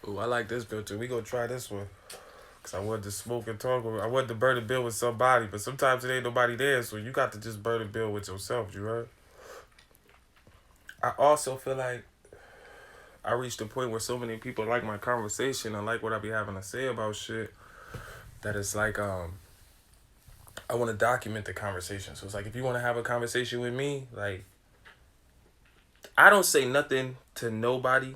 Ooh, I like this filter. We gonna try this one. Cause I wanted to smoke and talk. I wanted to burn a bill with somebody, but sometimes it ain't nobody there, so you got to just burn a bill with yourself. You right? I also feel like I reached a point where so many people like my conversation and like what I be having to say about shit that it's like I want to document the conversation. So it's like if you want to have a conversation with me, like I don't say nothing to nobody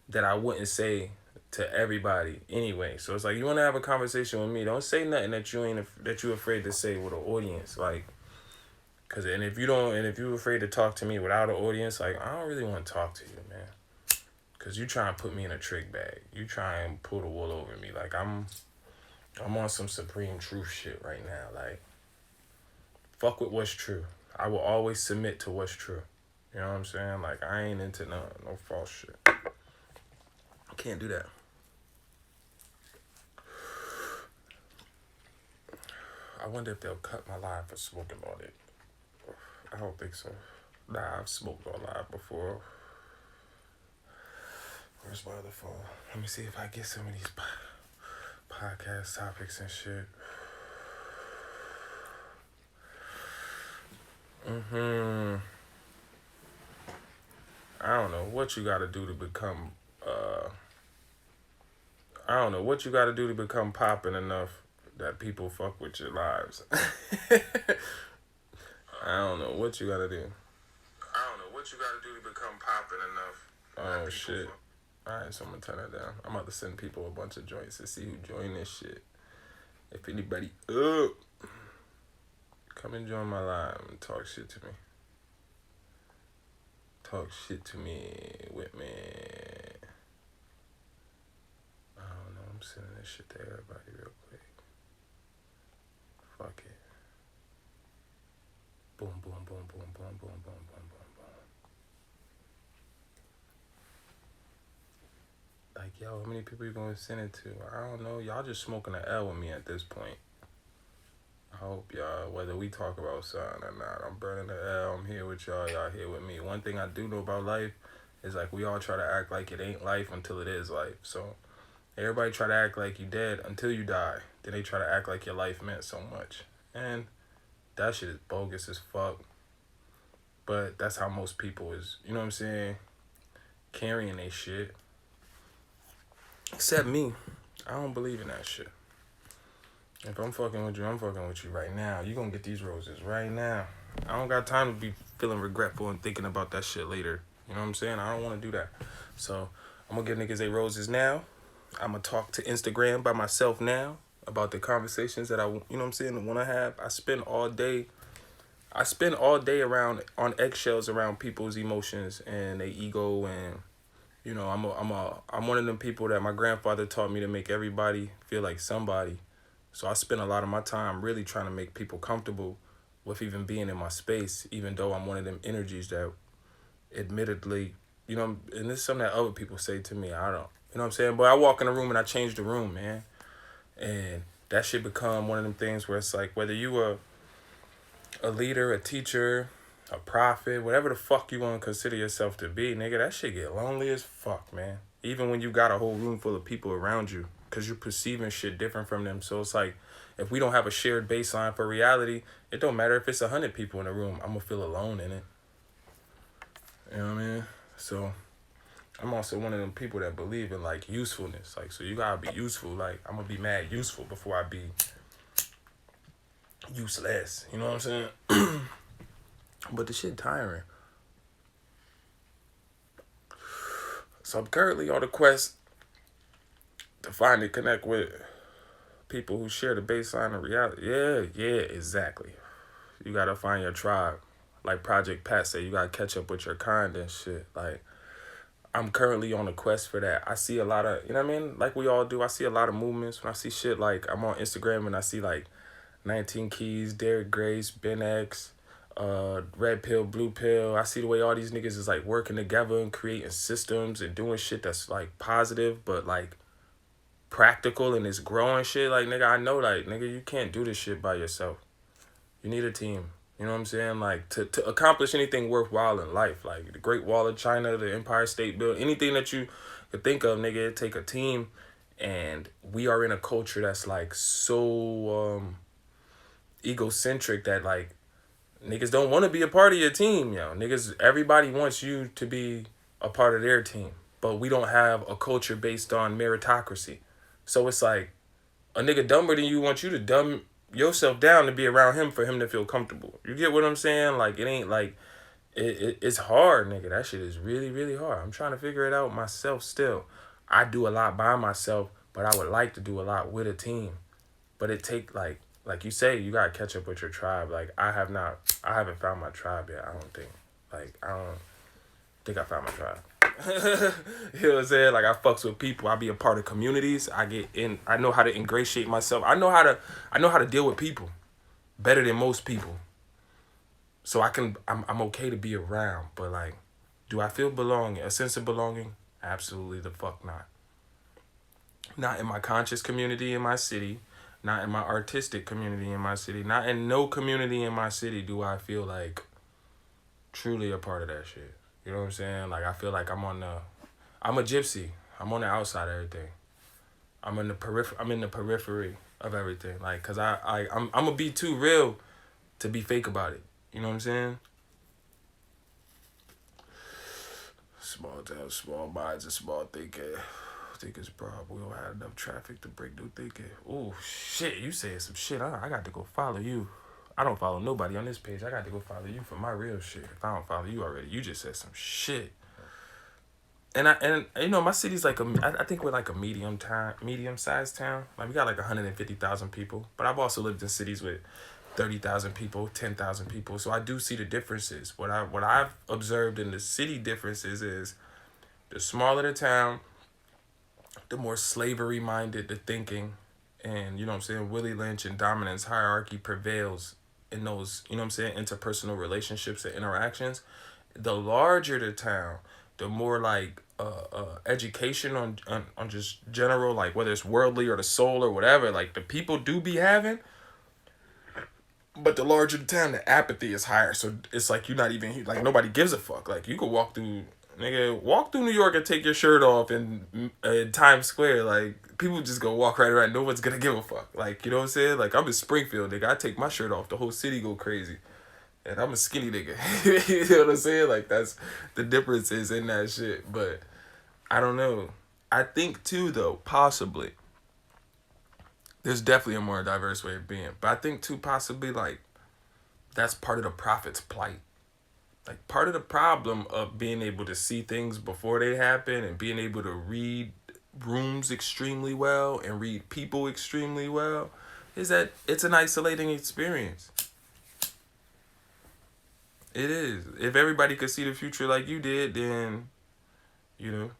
that I wouldn't say to everybody anyway. So it's like you want to have a conversation with me, don't say nothing that you ain't that you afraid to say with an audience, like. Cause and if you don't and if you're afraid to talk to me without an audience, like I don't really want to talk to you, man. Cause you try and put me in a trick bag. You try and pull the wool over me. Like I'm on some supreme truth shit right now. Like fuck with what's true. I will always submit to what's true. You know what I'm saying? Like I ain't into no false shit. I can't do that. I wonder if they'll cut my live for smoking on it. I don't think so. Nah, I've smoked on live before. Where's my other phone? Let me see if I get some of these podcast topics and shit. Hmm. I don't know what you got to do to become. I don't know what you got to do to become popping enough that people fuck with your lives. I don't know what you got to do. I don't know what you got to do to become popping enough. Oh shit. Alright, so I'm gonna turn that down. I'm about to send people a bunch of joints to see who join this shit. If anybody come and join my live and talk shit to me. Talk shit to me with me. I don't know, I'm sending this shit to everybody real quick. Fuck it. Boom, boom, boom, boom, boom, boom, boom, boom, boom, boom. Like, yo, how many people you gonna send it to? I don't know. Y'all just smoking an L with me at this point. I hope y'all, whether we talk about something or not, I'm burning the L. I'm here with y'all. Y'all here with me. One thing I do know about life is like we all try to act like it ain't life until it is life. So everybody try to act like you dead until you die. Then they try to act like your life meant so much. And that shit is bogus as fuck. But that's how most people is, you know what I'm saying, carrying they shit. Except me. I don't believe in that shit. If I'm fucking with you, I'm fucking with you right now. You gonna get these roses right now. I don't got time to be feeling regretful and thinking about that shit later. You know what I'm saying? I don't want to do that. So I'm gonna give niggas they roses now. I'm gonna talk to Instagram by myself now about the conversations that you know what I'm saying, the one I have. I spend all day around on eggshells around people's emotions and their ego, and you know, I'm one of them people that my grandfather taught me to make everybody feel like somebody. So I spend a lot of my time really trying to make people comfortable with even being in my space, even though I'm one of them energies that admittedly, you know, and this is something that other people say to me. I don't, you know what I'm saying? But I walk in a room and I change the room, man. And that shit become one of them things where it's like whether you a leader, a teacher, a prophet, whatever the fuck you want to consider yourself to be, nigga, that shit get lonely as fuck, man. Even when you got a whole room full of people around you, because you're perceiving shit different from them. So it's like, if we don't have a shared baseline for reality, it don't matter if it's 100 people in a room. I'm gonna feel alone in it. You know what I mean? So I'm also one of them people that believe in like usefulness. Like, so you gotta be useful. Like, I'm gonna be mad useful before I be useless. You know what I'm saying? But the shit tiring. So I'm currently on a quest to find and connect with people who share the baseline of reality. Yeah, exactly. You gotta find your tribe. Like Project Pat said, you gotta catch up with your kind and shit. Like, I'm currently on a quest for that. I see a lot of, you know what I mean? Like we all do, I see a lot of movements. When I see shit, like I'm on Instagram and I see like 19 Keys, Derek Grace, Ben X, Red Pill, Blue Pill. I see the way all these niggas is like working together and creating systems and doing shit that's like positive, but like practical and it's growing shit. Like, nigga, I know, like, nigga, you can't do this shit by yourself. You need a team. You know what I'm saying? Like, to accomplish anything worthwhile in life, like the Great Wall of China, the Empire State Building, anything that you could think of, nigga. It take a team, and we are in a culture that's like so egocentric that like niggas don't want to be a part of your team, yo. Niggas, everybody wants you to be a part of their team, but we don't have a culture based on meritocracy. So it's like a nigga dumber than you wants you to dumb yourself down to be around him for him to feel comfortable. You get what I'm saying? Like it ain't like it's hard, nigga. That shit is really, really hard. I'm trying to figure it out myself still. I do a lot by myself, but I would like to do a lot with a team. But it take like you say, you gotta catch up with your tribe. Like I haven't found my tribe yet, I don't think. Like I don't think I found my tribe. You know what I'm saying? Like I fucks with people. I be a part of communities. I know how to ingratiate myself. I know how to deal with people better than most people. So I'm okay to be around, but like, do I feel belonging? A sense of belonging? Absolutely the fuck not. Not in my conscious community in my city, not in my artistic community in my city, not in no community in my city do I feel like truly a part of that shit. You know what I'm saying? Like I feel like I'm a gypsy. I'm on the outside of everything. I'm in the periphery of everything. Like, cause I'm gonna be too real to be fake about it. You know what I'm saying? Small town, small minds, and small thinking. Thinkers broad. We don't have enough traffic to break new thinking. Oh shit, you saying some shit. I got to go follow you. I don't follow nobody on this page. I got to go follow you for my real shit. If I don't follow you already, you just said some shit. And you know, my city's like I think we're like a medium sized town. Like we got like 150,000 people. But I've also lived in cities with 30,000 people, 10,000 people. So I do see the differences. What I've observed in the city differences is the smaller the town, the more slavery minded the thinking, and you know what I'm saying, Willie Lynch and dominance hierarchy prevails in those, you know what I'm saying, interpersonal relationships and interactions. The larger the town, the more like education on just general, like whether it's worldly or the soul or whatever, like the people do be having. But the larger the town, the apathy is higher. So it's like you're not even like nobody gives a fuck. Like you could walk through New York and take your shirt off in Times Square. Like people just gonna walk right around. No one's gonna give a fuck. Like you know what I'm saying? Like I'm in Springfield, nigga. I take my shirt off, the whole city go crazy. And I'm a skinny nigga. You know what I'm saying? Like that's the differences in that shit. But I don't know. I think too though, possibly there's definitely a more diverse way of being. But I think too possibly like that's part of the prophet's plight. Like part of the problem of being able to see things before they happen and being able to read rooms extremely well and read people extremely well is that it's an isolating experience. It is. If everybody could see the future like you did, then, you know,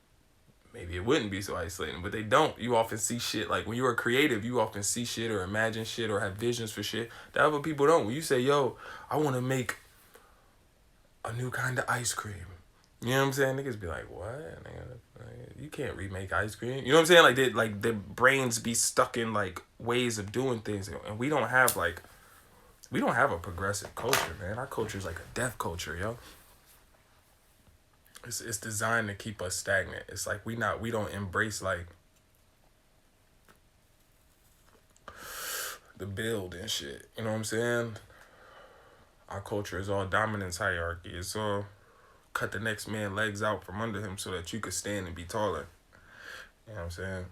maybe it wouldn't be so isolating. But they don't. You often see shit. Like when you are creative, you often see shit or imagine shit or have visions for shit that other people don't. When you say, yo, I want to make a new kind of ice cream. You know what I'm saying? Niggas be like, what? You can't remake ice cream. You know what I'm saying? Like their brains be stuck in like ways of doing things. And we don't have a progressive culture, man. Our culture is like a death culture, yo. It's designed to keep us stagnant. It's like we don't embrace like the build and shit. You know what I'm saying? Our culture is all dominance hierarchy. It's all cut the next man legs out from under him so that you could stand and be taller. You know what I'm saying?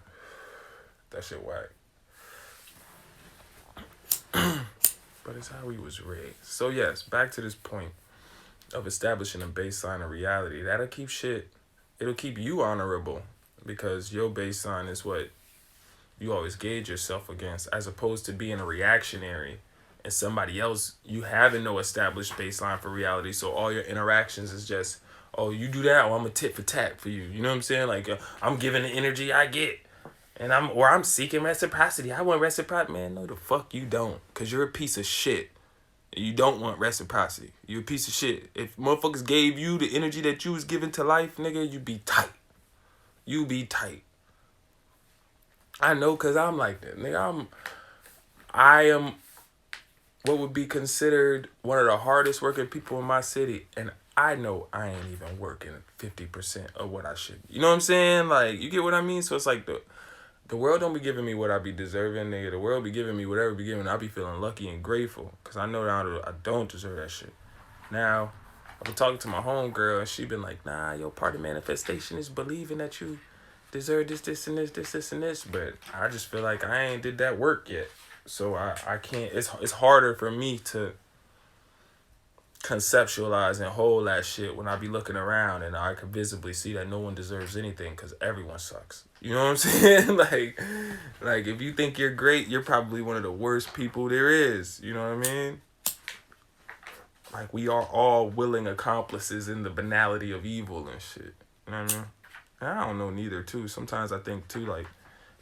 That shit whack. But it's how we was raised. So yes, back to this point of establishing a baseline of reality. It'll keep you honorable because your baseline is what you always gauge yourself against, as opposed to being a reactionary and somebody else, you having no established baseline for reality. So all your interactions is just, oh, you do that, or I'm a tit for tat for you. You know what I'm saying? Like I'm giving the energy I get. And I'm seeking reciprocity. I want reciprocity. Man, no the fuck you don't. Cause you're a piece of shit. You don't want reciprocity. You're a piece of shit. If motherfuckers gave you the energy that you was giving to life, nigga, you be tight. You be tight. I know cause I'm like that. Nigga, I am what would be considered one of the hardest working people in my city. And I know I ain't even working 50% of what I should. You know what I'm saying? Like, you get what I mean? So it's like the world don't be giving me what I be deserving, nigga. The world be giving me whatever be giving. I be feeling lucky and grateful because I know that I don't deserve that shit. Now, I've been talking to my homegirl and she been like, nah, yo, part of manifestation is believing that you deserve this, and this, and this. But I just feel like I ain't did that work yet. So I can't, it's harder for me to conceptualize and hold that shit when I be looking around and I can visibly see that no one deserves anything because everyone sucks. You know what I'm saying? like if you think you're great, you're probably one of the worst people there is. You know what I mean? Like, we are all willing accomplices in the banality of evil and shit. You know what I mean? And I don't know neither, too. Sometimes I think, too, like,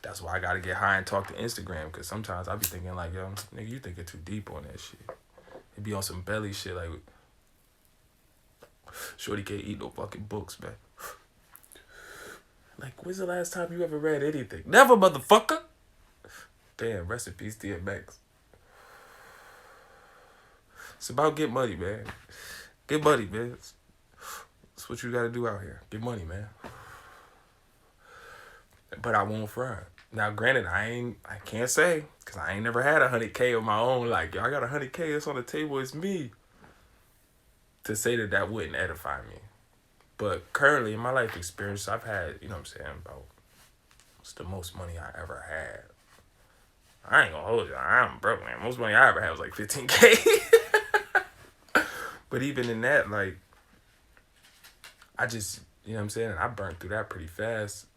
that's why I gotta get high and talk to Instagram, because sometimes I be thinking, like, yo, nigga, you thinking too deep on that shit. It be on some belly shit, like, shorty can't eat no fucking books, man. Like, when's the last time you ever read anything? Never, motherfucker! Damn, rest in peace, DMX. It's about get money, man. Get money, man. That's what you gotta do out here. Get money, man. But I won't front. Now, granted, I can't say, because I ain't never had 100K of my own. Like, yo, I got 100K that's on the table, it's me. To say that wouldn't edify me. But currently, in my life experience, I've had, you know what I'm saying, about, what's the most money I ever had? I ain't gonna hold you. I'm broke, man. Most money I ever had was like 15K. But even in that, like, I just, you know what I'm saying? I burnt through that pretty fast.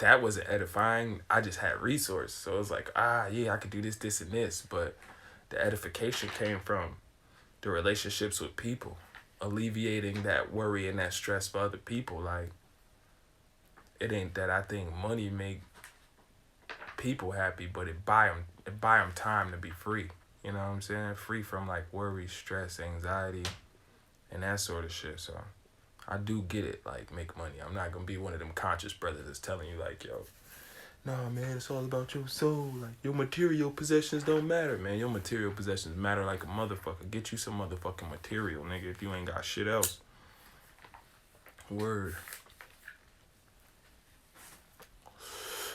That wasn't edifying. I just had resource. So it was like, yeah, I could do this, and this. But the edification came from the relationships with people, alleviating that worry and that stress for other people. Like, it ain't that I think money make people happy, but it buy them time to be free. You know what I'm saying? Free from, like, worry, stress, anxiety, and that sort of shit. So I do get it, like, make money. I'm not gonna be one of them conscious brothers that's telling you, like, yo, nah, man, it's all about your soul. Like, your material possessions don't matter, man. Your material possessions matter like a motherfucker. Get you some motherfucking material, nigga, if you ain't got shit else. Word.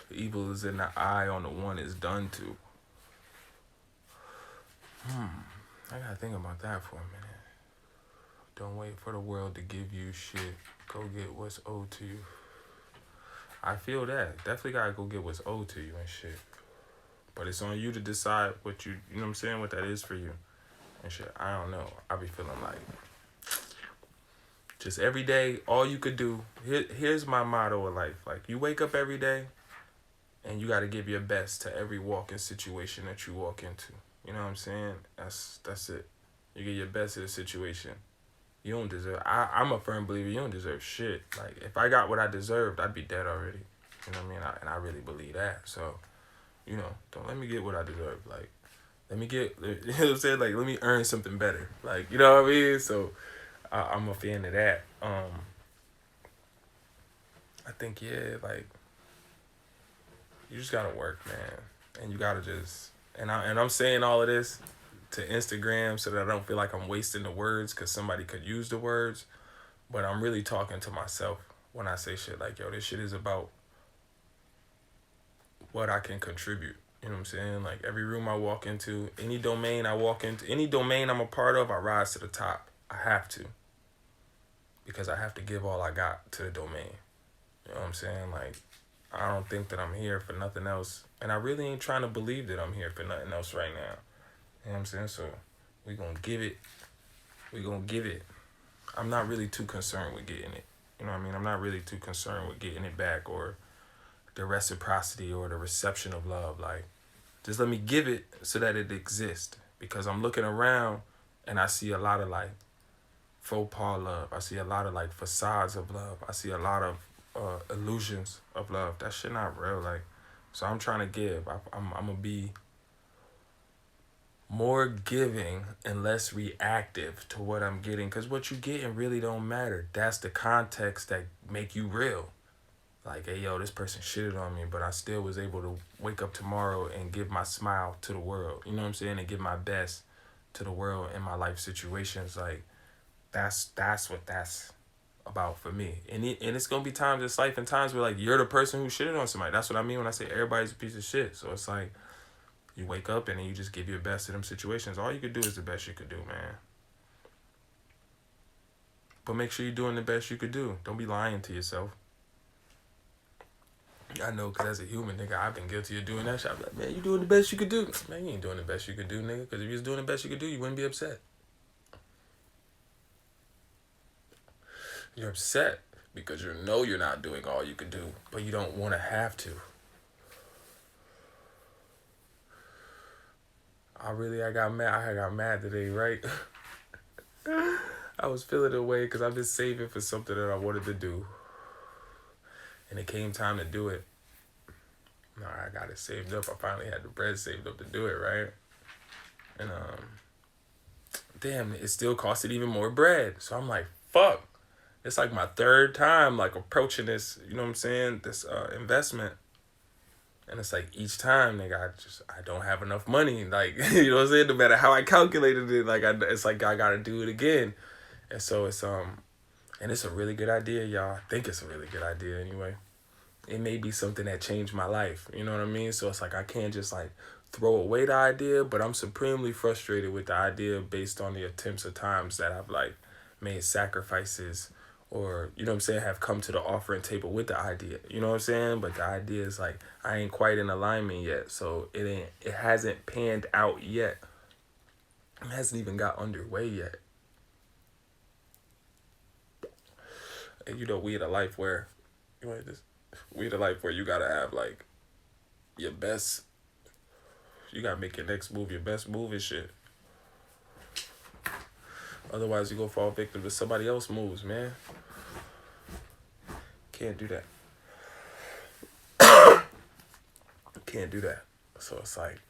The evil is in the eye on the one it's done to. I gotta think about that for a minute. Don't wait for the world to give you shit. Go get what's owed to you. I feel that. Definitely gotta go get what's owed to you and shit. But it's on you to decide what you know what I'm saying, what that is for you and shit. I don't know. I be feeling like just every day, all you could do, here's my motto of life. Like, you wake up every day and you gotta give your best to every walking situation that you walk into. You know what I'm saying? That's it. You give your best to the situation. You don't deserve. I'm a firm believer. You don't deserve shit. Like, if I got what I deserved, I'd be dead already. You know what I mean? And I really believe that. So, you know, don't let me get what I deserve. Like, let me get. You know what I'm saying? Like, let me earn something better. Like, you know what I mean? So, I'm a fan of that. I think, yeah, like, you just gotta work, man, and you gotta just. And I'm saying all of this to Instagram so that I don't feel like I'm wasting the words because somebody could use the words. But I'm really talking to myself when I say shit like, yo, this shit is about what I can contribute. You know what I'm saying? Like, every room I walk into, any domain I walk into, any domain I'm a part of, I rise to the top. I have to. Because I have to give all I got to the domain. You know what I'm saying? Like, I don't think that I'm here for nothing else. And I really ain't trying to believe that I'm here for nothing else right now. You know what I'm saying? So, we gonna give it. We gonna give it. I'm not really too concerned with getting it. You know what I mean? I'm not really too concerned with getting it back or the reciprocity or the reception of love. Like, just let me give it so that it exists. Because I'm looking around and I see a lot of, like, faux pas love. I see a lot of, like, facades of love. I see a lot of illusions of love. That shit not real. Like, so I'm trying to give. I'm gonna be more giving and less reactive to what I'm getting, because what you getting really don't matter. That's the context that make you real. Like, hey, yo, this person shitted on me, but I still was able to wake up tomorrow and give my smile to the world. You know what I'm saying? And give my best to the world in my life situations. Like that's what that's about for me. And it's gonna be times in life and times where like you're the person who shitted on somebody. That's what I mean when I say everybody's a piece of shit. So it's like you wake up and then you just give your best to them situations. All you could do is the best you could do, man. But make sure you're doing the best you could do. Don't be lying to yourself. I know, because as a human, nigga, I've been guilty of doing that shit. I'm like, man, you doing the best you could do. Man, you ain't doing the best you could do, nigga. Because if you was doing the best you could do, you wouldn't be upset. You're upset because you know you're not doing all you could do, but you don't want to have to. I got mad. I got mad today, right? I was feeling away because I've been saving for something that I wanted to do. And it came time to do it. No, I got it saved up. I finally had the bread saved up to do it, right? And damn, it still costed even more bread. So I'm like, fuck. It's like my third time like approaching this, you know what I'm saying? This investment. And it's like each time, nigga, I don't have enough money. Like, you know what I'm saying? No matter how I calculated it, like it's like I gotta do it again. And so and it's a really good idea, y'all. I think it's a really good idea anyway. It may be something that changed my life. You know what I mean? So it's like I can't just like throw away the idea, but I'm supremely frustrated with the idea based on the attempts of times that I've like made sacrifices or, you know what I'm saying, have come to the offering table with the idea. You know what I'm saying? But the idea is like I ain't quite in alignment yet. So it hasn't panned out yet. It hasn't even got underway yet. And you know, we in a life where we in a life where you gotta have like your best. You gotta make your next move your best move and shit. Otherwise, you gonna fall victim to somebody else's moves, man. Can't do that. Can't do that. So it's like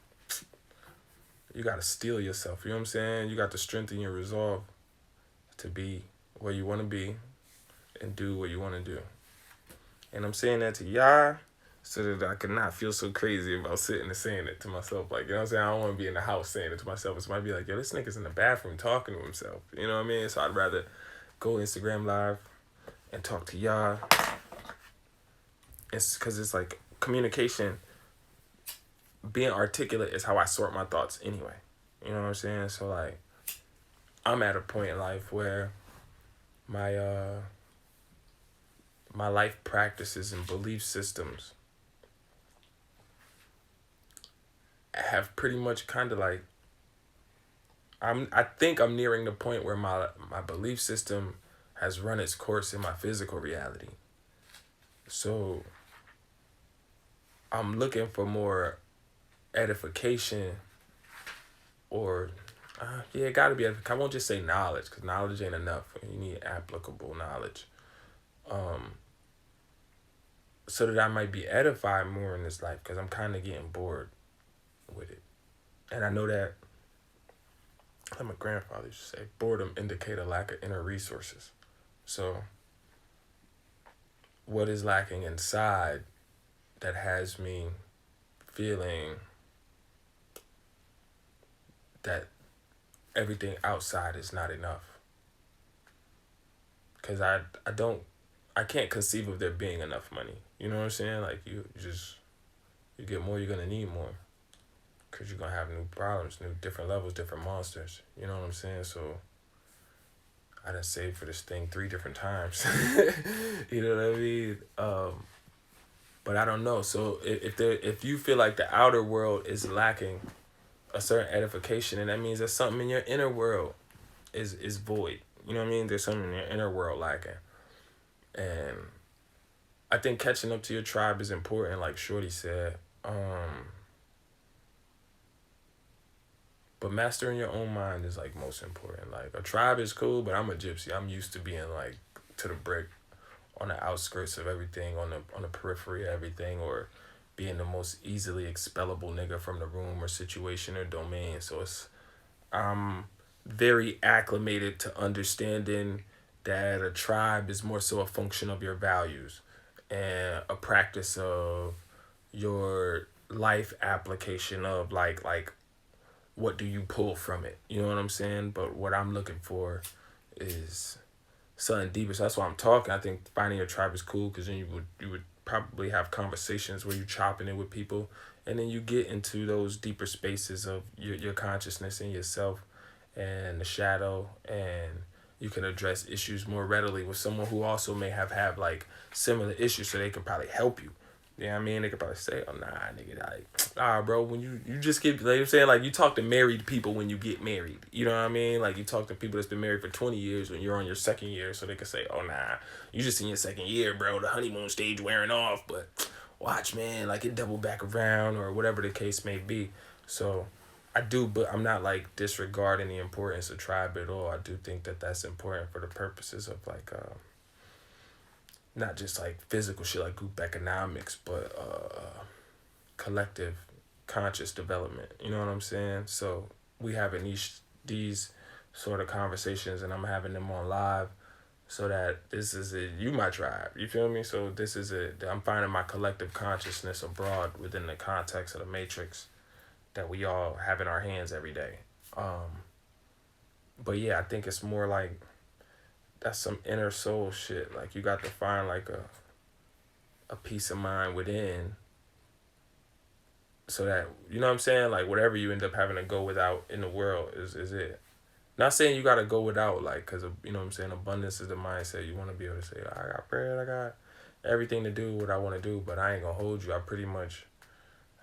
you gotta steel yourself. You know what I'm saying? You got to strengthen your resolve to be where you want to be and do what you want to do. And I'm saying that to y'all so that I could not feel so crazy about sitting and saying it to myself. Like, you know what I'm saying? I don't want to be in the house saying it to myself. It might be like, yo, this nigga's in the bathroom talking to himself. You know what I mean? So I'd rather go Instagram live and talk to y'all. It's because it's like communication, being articulate is how I sort my thoughts anyway. You know what I'm saying? So like, I'm at a point in life where my life practices and belief systems have pretty much kind of like, I think I'm nearing the point where my belief system has run its course in my physical reality. So I'm looking for more edification or it gotta be I won't just say knowledge, because knowledge ain't enough. You need applicable knowledge, so that I might be edified more in this life, because I'm kind of getting bored with it. And I know that, like my grandfather used to say, boredom indicate a lack of inner resources. So what is lacking inside that has me feeling that everything outside is not enough? Because I can't conceive of there being enough money. You know what I'm saying? Like you get more, you're gonna need more. Because you're gonna have new problems, new different levels, different monsters. You know what I'm saying? So I done saved for this thing 3 different times. You know what I mean? But I don't know. So if you feel like the outer world is lacking a certain edification, and that means there's something in your inner world is void. You know what I mean? There's something in your inner world lacking. And I think catching up to your tribe is important, like Shorty said. But mastering your own mind is like most important. Like a tribe is cool, but I'm a gypsy. I'm used to being like to the brick, on the outskirts of everything, on the periphery of everything, or being the most easily expellable nigga from the room or situation or domain. So I'm very acclimated to understanding that a tribe is more so a function of your values and a practice of your life application of like what do you pull from it? You know what I'm saying? But what I'm looking for is something deeper. So that's why I'm talking. I think finding your tribe is cool because then you would probably have conversations where you chopping it with people, and then you get into those deeper spaces of your consciousness and yourself and the shadow, and you can address issues more readily with someone who also may have like similar issues, so they can probably help you. You know what I mean? They could probably say, oh, nah, nigga, like, bro, when you just get, like I'm saying, like, you talk to married people when you get married. You know what I mean? Like, you talk to people that's been married for 20 years when you're on your second year, so they could say, oh, nah, you just in your second year, bro, the honeymoon stage wearing off, but watch, man, like, it double back around, or whatever the case may be. So, I do, but I'm not, like, disregarding the importance of tribe at all. I do think that that's important for the purposes of, like, not just like physical shit like group economics, but collective conscious development. You know what I'm saying? So we having these sort of conversations, and I'm having them on live, so that this is it. You my tribe. You feel me? So this is it. I'm finding my collective consciousness abroad within the context of the matrix that we all have in our hands every day. But yeah, I think it's more like that's some inner soul shit. Like you got to find like a peace of mind within, so that, you know what I'm saying, like whatever you end up having to go without in the world is it. Not saying you gotta go without, like, cause you know what I'm saying, abundance is the mindset. You want to be able to say, I got bread, I got everything to do what I want to do, but I ain't gonna hold you. I pretty much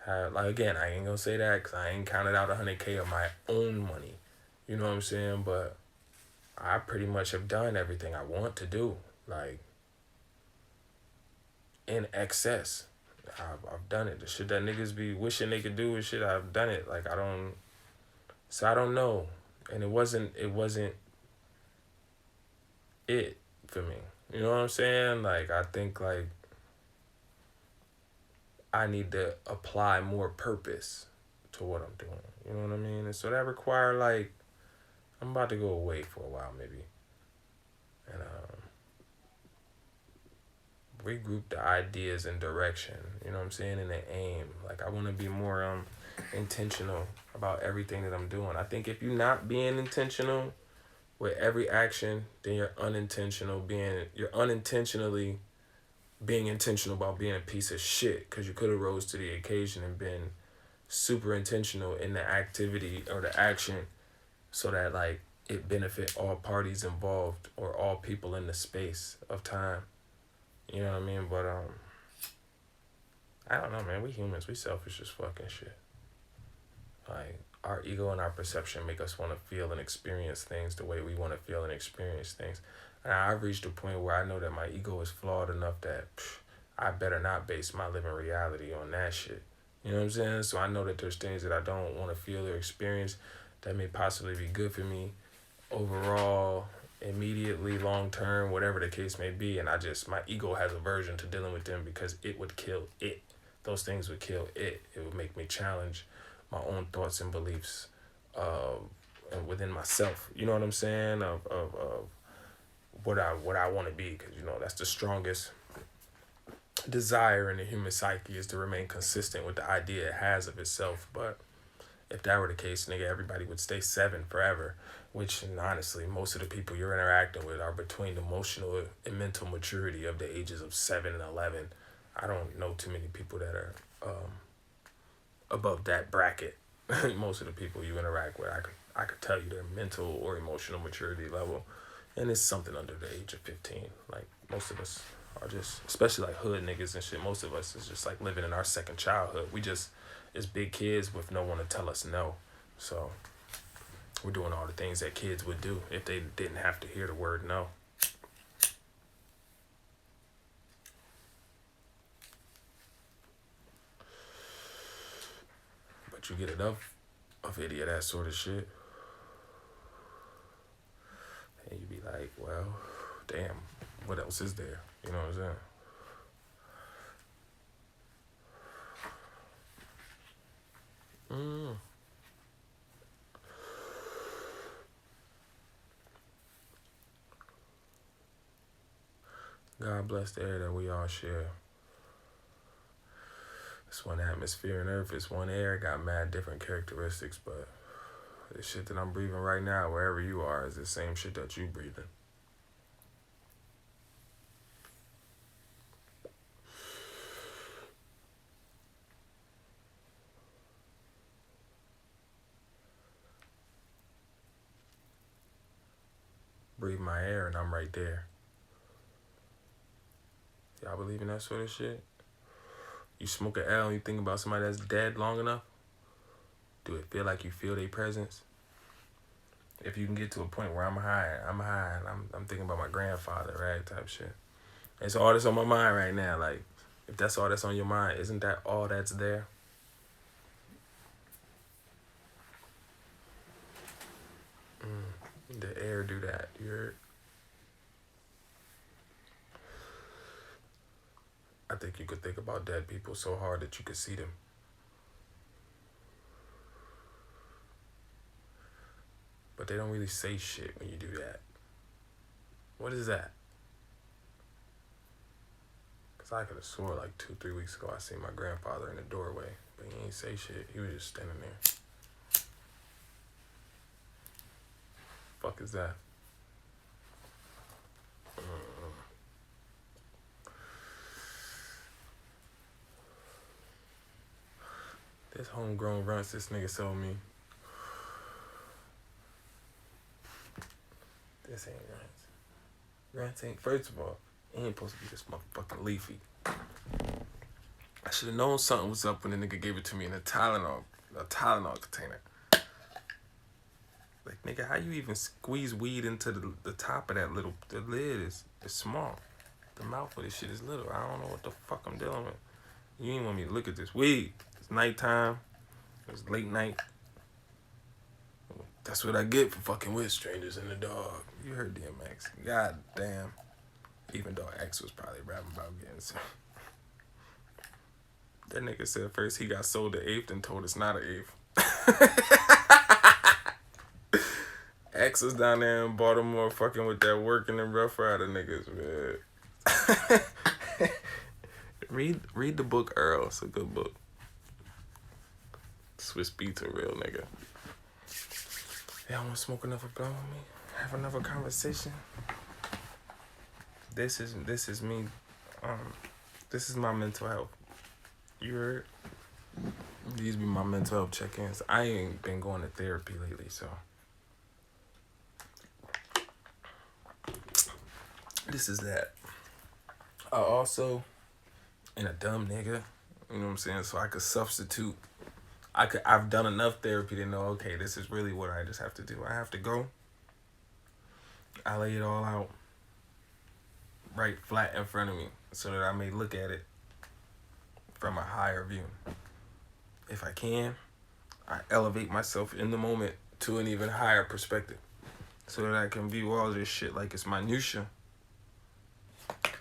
have, like, again, I ain't gonna say that because I ain't counted out 100K of my own money. You know what I'm saying? But I pretty much have done everything I want to do, like, in excess. I've done it. The shit that niggas be wishing they could do and shit, I've done it. Like, so I don't know. And it wasn't it for me. You know what I'm saying? Like, I think, like, I need to apply more purpose to what I'm doing. You know what I mean? And so that require, like, I'm about to go away for a while, maybe. And, regroup the ideas and direction, you know what I'm saying, and the aim. Like, I want to be more intentional about everything that I'm doing. I think if you're not being intentional with every action, then you're unintentionally being intentional about being a piece of shit, because you could have rose to the occasion and been super intentional in the activity or the action, so that, like, it benefit all parties involved or all people in the space of time. You know what I mean? But I don't know, man. We humans, we selfish as fucking shit. Like, our ego and our perception make us want to feel and experience things the way we want to feel and experience things. And I've reached a point where I know that my ego is flawed enough that I better not base my living reality on that shit. You know what I'm saying? So I know that there's things that I don't want to feel or experience that may possibly be good for me overall, immediately, long term, whatever the case may be. And my ego has aversion to dealing with them because it would kill it. Those things would kill it. It would make me challenge my own thoughts and beliefs and within myself. You know what I'm saying? Of what I want to be, because, you know, that's the strongest desire in the human psyche, is to remain consistent with the idea it has of itself. But if that were the case, nigga, everybody would stay 7 forever, which, and honestly, most of the people you're interacting with are between the emotional and mental maturity of the ages of 7 and 11. I don't know too many people that are above that bracket. Most of the people you interact with, I could tell you their mental or emotional maturity level, and it's something under the age of 15. Like, most of us are just, especially like hood niggas and shit, most of us is just like living in our second childhood. We just is big kids with no one to tell us no. So we're doing all the things that kids would do if they didn't have to hear the word no. But you get enough of any of that sort of shit, and you be like, well, damn, what else is there? You know what I'm saying? God bless the air that we all share. It's one atmosphere and earth. It's one air. Got mad different characteristics, but The shit that I'm breathing right now, wherever you are, is the same shit that you breathing. Breathe my air and I'm right there. Y'all believe in that sort of shit? You smoke an L and you think about somebody that's dead long enough? Do it feel like you feel their presence? If you can get to a point where I'm high and I'm thinking about my grandfather, right? Type shit. It's all that's on my mind right now. Like, if that's all that's on your mind, isn't that all that's there? The air do that. You heard? I think you could think about dead people so hard that you could see them. But they don't really say shit when you do that. What is that? Because I could have swore like 2-3 weeks ago I seen my grandfather in the doorway. But he ain't say shit. He was just standing there. Fuck is that? This homegrown runts this nigga sold me. This ain't runts. Runts ain't, first of all, it ain't supposed to be this motherfucking leafy. I should have known something was up when the nigga gave it to me in a Tylenol container. Like, nigga, how you even squeeze weed into the top of that little, the lid is small. The mouth of this shit is little. I don't know what the fuck I'm dealing with. You ain't want me to look at this weed. It's nighttime. It's late night. That's what I get for fucking with strangers in the dog. You heard DMX. God damn. Even though X was probably rapping about getting some. That nigga said first he got sold the eighth and told us not an eighth. X was down there in Baltimore fucking with that working and Rough Rider niggas, man. Read the book Earl. It's a good book. Swiss Beats a real nigga. Y'all want to smoke another blunt with me? Have another conversation? This is me. This is my mental health. You heard? These be my mental health check-ins. I ain't been going to therapy lately, so. This is that. I also, and a dumb nigga, you know what I'm saying? So I could substitute. I've done enough therapy to know, okay, this is really what I just have to do. I have to go. I lay it all out right flat in front of me so that I may look at it from a higher view. If I can, I elevate myself in the moment to an even higher perspective so that I can view all this shit like it's minutia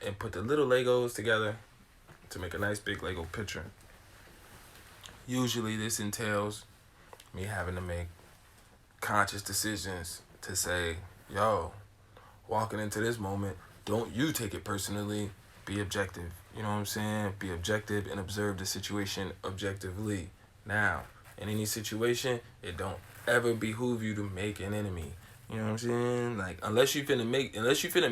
and put the little Legos together to make a nice big Lego picture. Usually this entails me having to make conscious decisions to say, yo, walking into this moment, don't you take it personally, be objective. You know what I'm saying? Be objective and observe the situation objectively. Now, in any situation, it don't ever behoove you to make an enemy. You know what I'm saying? Like, unless you finna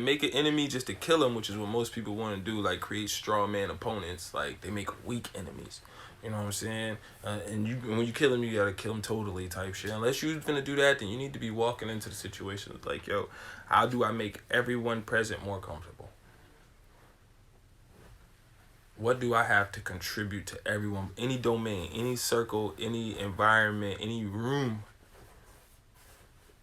make an enemy just to kill them, which is what most people want to do, like create straw man opponents. Like, they make weak enemies. You know what I'm saying? And when you kill them, you gotta kill them totally type shit. Unless you finna do that, then you need to be walking into the situation like, yo, how do I make everyone present more comfortable? What do I have to contribute to everyone? Any domain, any circle, any environment, any room.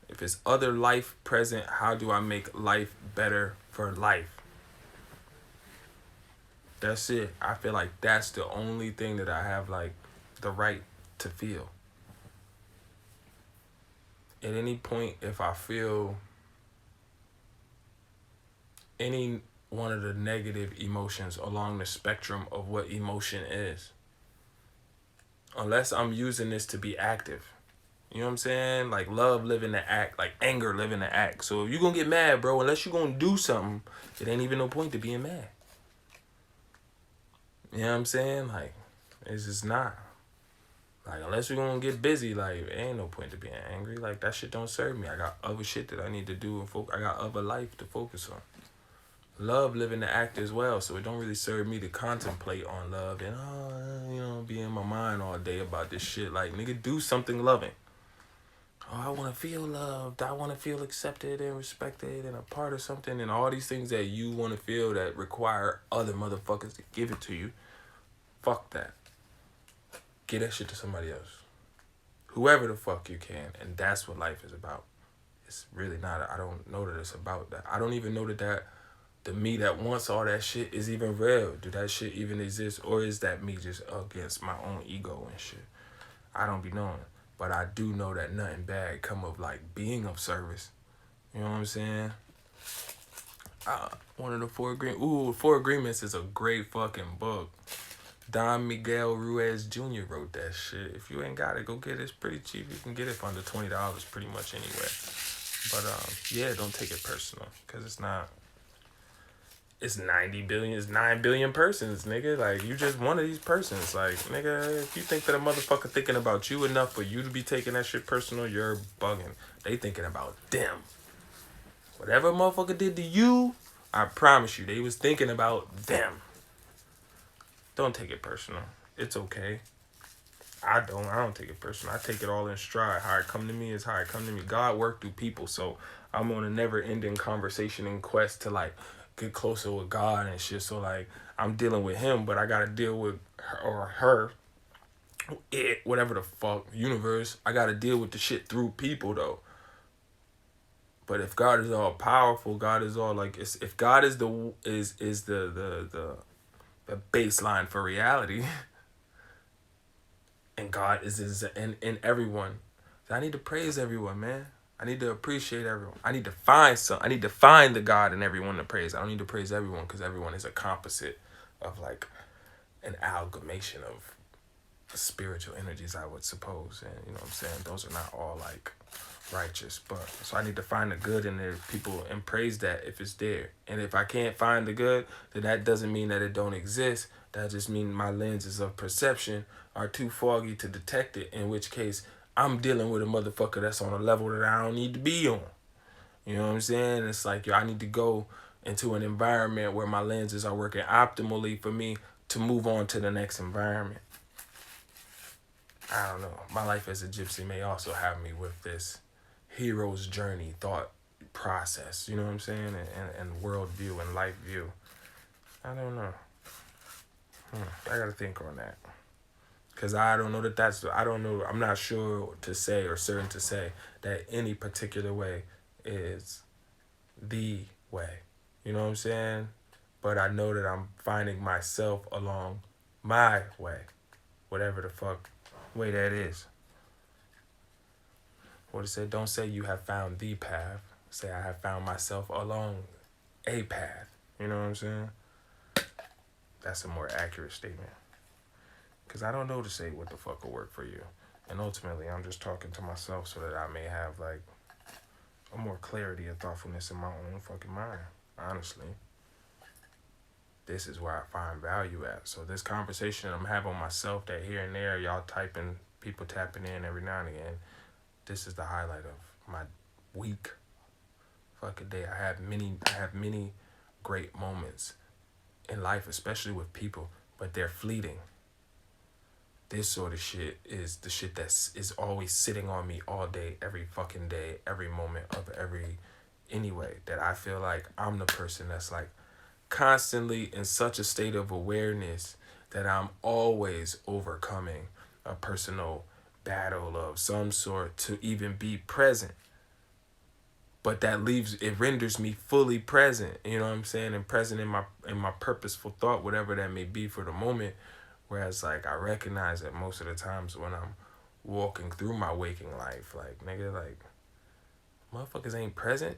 If it's other life present, how do I make life better for life? That's it. I feel like that's the only thing that I have, like, the right to feel. At any point, if I feel any one of the negative emotions along the spectrum of what emotion is, unless I'm using this to be active. You know what I'm saying? Like, love live in the act, like anger live in the act. So if you're gonna get mad, bro, unless you're gonna do something, it ain't even no point to being mad. You know what I'm saying? Like, it's just not. Like, unless we're gonna get busy, like, ain't no point to being angry. Like, that shit don't serve me. I got other shit that I need to do and I got other life to focus on. Love living the act as well, so it don't really serve me to contemplate on love and, be in my mind all day about this shit. Like, nigga, do something loving. Oh, I want to feel loved. I want to feel accepted and respected and a part of something. And all these things that you want to feel that require other motherfuckers to give it to you. Fuck that. Get that shit to somebody else. Whoever the fuck you can. And that's what life is about. It's really not. I don't know that it's about that. I don't even know that the me that wants all that shit is even real. Do that shit even exist? Or is that me just against my own ego and shit? I don't be knowing. But I do know that nothing bad come of like being of service. You know what I'm saying? One of the Four Agreements. Ooh, Four Agreements is a great fucking book. Don Miguel Ruiz Jr. wrote that shit. If you ain't got it, go get it. It's pretty cheap. You can get it for under $20 pretty much anywhere. But yeah, don't take it personal. Cause it's not. It's 90 billion, it's 9 billion persons, nigga. Like, you just one of these persons. Like, nigga, if you think that a motherfucker thinking about you enough for you to be taking that shit personal, you're bugging. They thinking about them. Whatever a motherfucker did to you, I promise you, they was thinking about them. Don't take it personal. It's okay. I don't take it personal. I take it all in stride. How it come to me is how it come to me. God worked through people, so I'm on a never-ending conversation and quest to, like, get closer with God and shit. So, like, I'm dealing with him, but I gotta deal with her, it, whatever the fuck, universe. I gotta deal with the shit through people, though. But if God is all powerful, God is all like, if God is the baseline for reality, and God is in everyone, so I need to praise everyone, man. I need to appreciate everyone. I need to find the God in everyone to praise. I don't need to praise everyone because everyone is a composite of like an amalgamation of spiritual energies, I would suppose. And you know what I'm saying? Those are not all like righteous. But so I need to find the good in there, people, and praise that if it's there. And if I can't find the good, then that doesn't mean that it don't exist. That just means my lenses of perception are too foggy to detect it, in which case I'm dealing with a motherfucker that's on a level that I don't need to be on. You know what I'm saying? It's like, yo, I need to go into an environment where my lenses are working optimally for me to move on to the next environment. I don't know. My life as a gypsy may also have me with this hero's journey thought process. You know what I'm saying? And world view and life view. I don't know. I gotta think on that. Because I don't know I don't know, I'm not sure to say or certain to say that any particular way is the way. You know what I'm saying? But I know that I'm finding myself along my way. Whatever the fuck way that is. What it said, don't say you have found the path. Say I have found myself along a path. You know what I'm saying? That's a more accurate statement. Because I don't know to say what the fuck will work for you. And ultimately, I'm just talking to myself so that I may have, like, a more clarity and thoughtfulness in my own fucking mind. Honestly. This is where I find value at. So this conversation I'm having with myself, that here and there, y'all typing, people tapping in every now and again, this is the highlight of my week. Fucking day. I have many great moments in life, especially with people, but they're fleeting. This sort of shit is the shit is always sitting on me all day, every fucking day, every moment of anyway, that I feel like I'm the person that's like constantly in such a state of awareness that I'm always overcoming a personal battle of some sort to even be present. But it renders me fully present, you know what I'm saying, and present in my purposeful thought, whatever that may be for the moment. Whereas, like, I recognize that most of the times when I'm walking through my waking life, like, nigga, like, motherfuckers ain't present.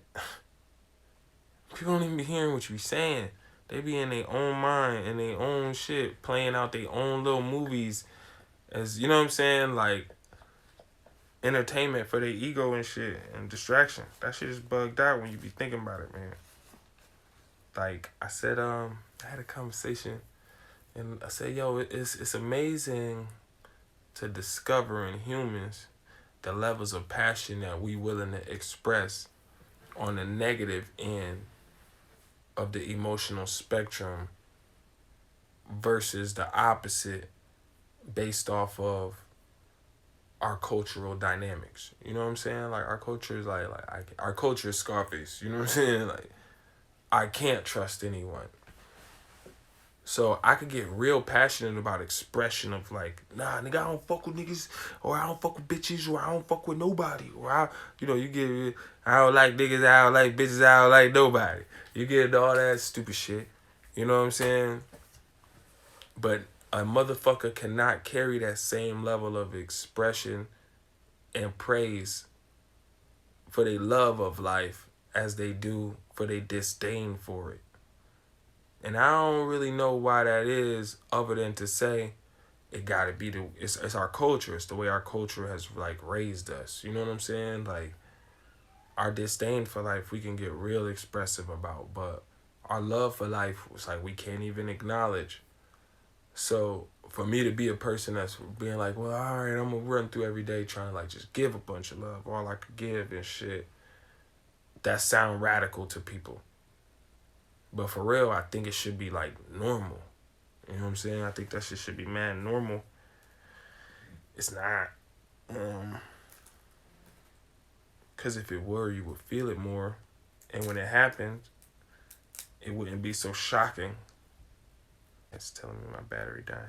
People don't even be hearing what you be saying. They be in their own mind, in their own shit, playing out their own little movies as, you know what I'm saying, like, entertainment for their ego and shit, and distraction. That shit is bugged out when you be thinking about it, man. Like, I said, I had a conversation, and I said, yo, it's amazing to discover in humans the levels of passion that we willing to express on the negative end of the emotional spectrum versus the opposite based off of our cultural dynamics. You know what I'm saying? Like our culture is our culture is Scarface. You know what I'm saying? Like I can't trust anyone. So I could get real passionate about expression of like, nah, nigga, I don't fuck with niggas, or I don't fuck with bitches, or I don't fuck with nobody, or you get, I don't like niggas, I don't like bitches, I don't like nobody. You get all that stupid shit. You know what I'm saying? But a motherfucker cannot carry that same level of expression and praise for their love of life as they do for their disdain for it. And I don't really know why that is, other than to say it gotta be it's our culture. It's the way our culture has like raised us. You know what I'm saying? Like our disdain for life we can get real expressive about, but our love for life was like we can't even acknowledge. So for me to be a person that's being like, well, all right, I'm gonna run through every day trying to like just give a bunch of love, all I could give and shit, that sound radical to people. But for real, I think it should be like normal. You know what I'm saying? I think that shit should be mad normal. It's not. Because if it were, you would feel it more. And when it happens, it wouldn't be so shocking. It's telling me my battery dying.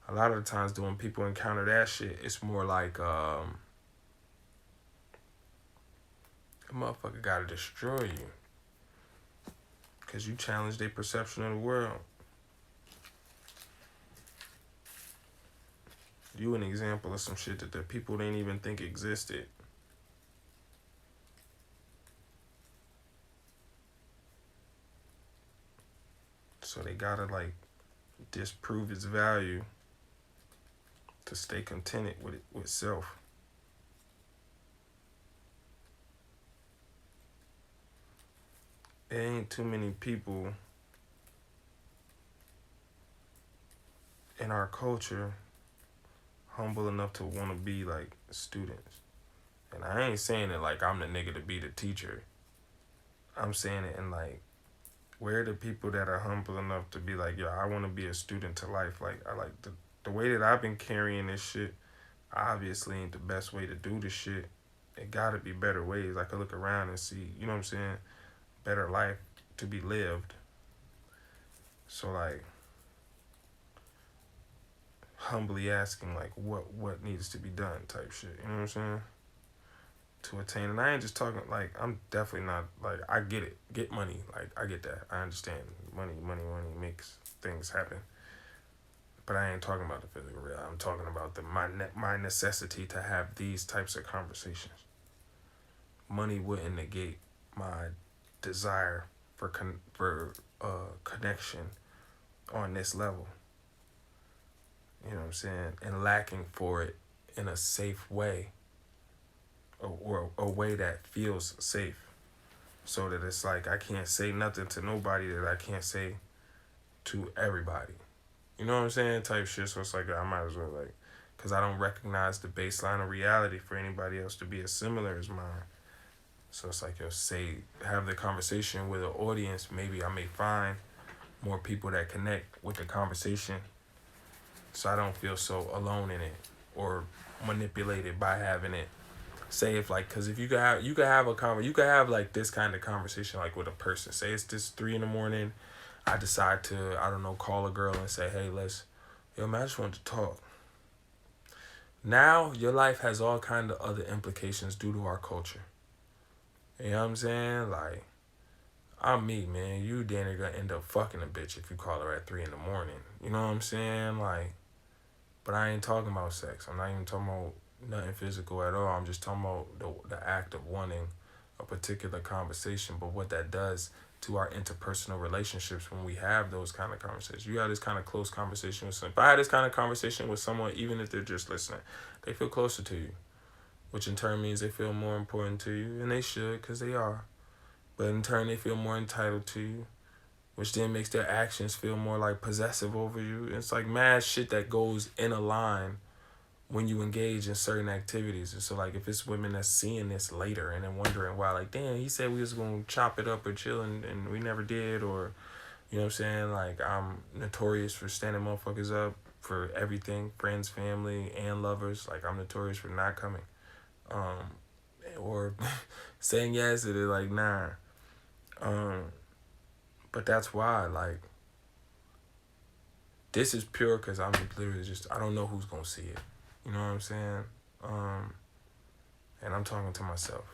A lot of the times when people encounter that shit, it's more like a motherfucker gotta destroy you. Because you challenge their perception of the world. You an example of some shit that the people didn't even think existed. So they gotta like disprove its value to stay contented with self. There ain't too many people in our culture humble enough to want to be like students. And I ain't saying it like I'm the nigga to be the teacher. I'm saying it in like, where are the people that are humble enough to be like, yo, I want to be a student to life. Like, I like the way that I've been carrying this shit, obviously ain't the best way to do this shit. It gotta be better ways. I could look around and see, you know what I'm saying, better life to be lived. So like, humbly asking like what needs to be done type shit. You know what I'm saying? To attain. And I ain't just talking like, I'm definitely not like, I get it. Get money. Like I get that. I understand. Money makes things happen. But I ain't talking about the physical real. I'm talking about my necessity to have these types of conversations. Money wouldn't negate my desire for connection on this level. You know what I'm saying? And lacking for it in a safe way, or a way that feels safe. So that it's like I can't say nothing to nobody that I can't say to everybody. You know what I'm saying? Type shit. So it's like I might as well like, because I don't recognize the baseline of reality for anybody else to be as similar as mine. So it's like, have the conversation with an audience. Maybe I may find more people that connect with the conversation, so I don't feel so alone in it or manipulated by having it. Say if like, cause if you could have like this kind of conversation like with a person. Say it's this 3 a.m. I decide to, I don't know, call a girl and say, hey, man, I just want to talk. Now your life has all kind of other implications due to our culture. You know what I'm saying? Like, I'm me, man. You damn near gonna end up fucking a bitch if you call her at 3 a.m. You know what I'm saying? Like, but I ain't talking about sex. I'm not even talking about nothing physical at all. I'm just talking about the act of wanting a particular conversation. But what that does to our interpersonal relationships when we have those kind of conversations. You have this kind of close conversation with someone. If I had this kind of conversation with someone, even if they're just listening, they feel closer to you, which in turn means they feel more important to you, and they should, because they are. But in turn, they feel more entitled to you, which then makes their actions feel more like possessive over you. It's like mad shit that goes in a line when you engage in certain activities. And so like if it's women that's seeing this later and then wondering why, like, damn, he said we was gonna chop it up or chill and we never did, or you know what I'm saying? Like I'm notorious for standing motherfuckers up for everything, friends, family, and lovers. Like I'm notorious for not coming. Or saying yes and they're like, nah. But that's why, like, this is pure because I'm literally just, I don't know who's gonna see it. You know what I'm saying? And I'm talking to myself.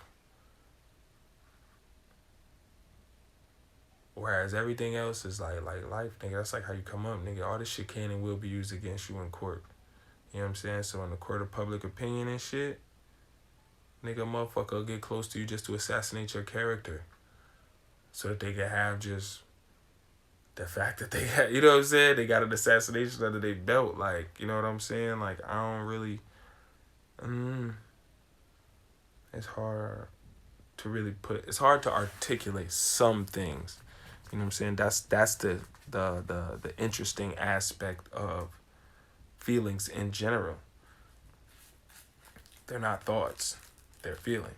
Whereas everything else is like life, nigga. That's like how you come up, nigga. All this shit can and will be used against you in court. You know what I'm saying? So in the court of public opinion and shit, nigga, motherfucker will get close to you just to assassinate your character. So that they can have just the fact that they had, you know what I'm saying? They got an assassination under their belt. Like, you know what I'm saying? Like, I don't really, it's hard to really put, it's hard to articulate some things. You know what I'm saying? That's the interesting aspect of feelings in general. They're not thoughts, they're feelings.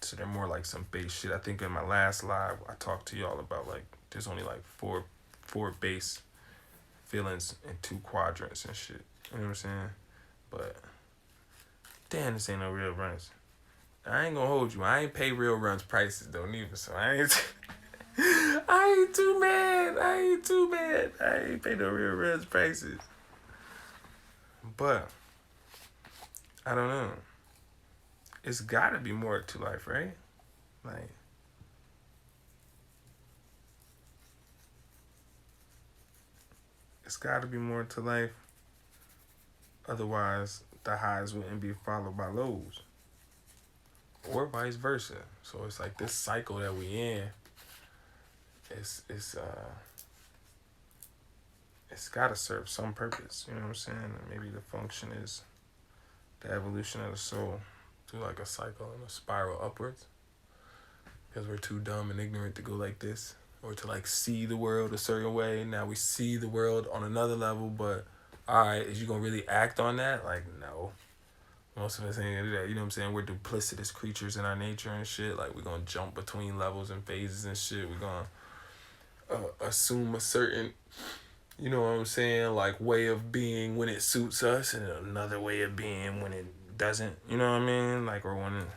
So they're more like some base shit. I think in my last live, I talked to y'all about like, there's only like four base feelings in 2 quadrants and shit. You know what I'm saying? But damn, this ain't no real runs. I ain't gonna hold you. I ain't pay real runs prices though neither. So I ain't I ain't too mad. I ain't pay no real runs prices. But I don't know. It's gotta be more to life, right? Like, it's gotta be more to life. Otherwise, the highs wouldn't be followed by lows. Or vice versa. So it's like this cycle that we in, it's gotta serve some purpose. You know what I'm saying? And maybe the function is the evolution of the soul through like a cycle and a spiral upwards. Because we're too dumb and ignorant to go like this. Or to like see the world a certain way. Now we see the world on another level, but alright, is you gonna really act on that? Like, no. Most of us ain't gonna do that. You know what I'm saying? We're duplicitous creatures in our nature and shit. Like, we're gonna jump between levels and phases and shit. We're gonna assume a certain, you know what I'm saying, like way of being when it suits us and another way of being when it doesn't. You know what I mean? Like, or when it,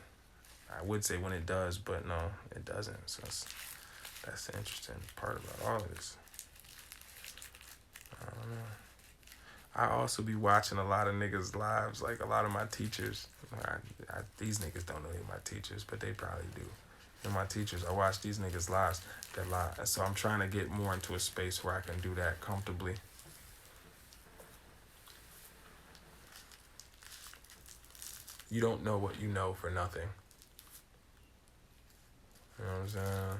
I would say when it does, but no, it doesn't. So that's the interesting part about all of this. I don't know. I also be watching a lot of niggas' lives, like a lot of my teachers. These niggas don't know they're my teachers, but they probably do. They're my teachers. I watch these niggas' lives that lie. And so I'm trying to get more into a space where I can do that comfortably. You don't know what you know for nothing. You know what I'm saying?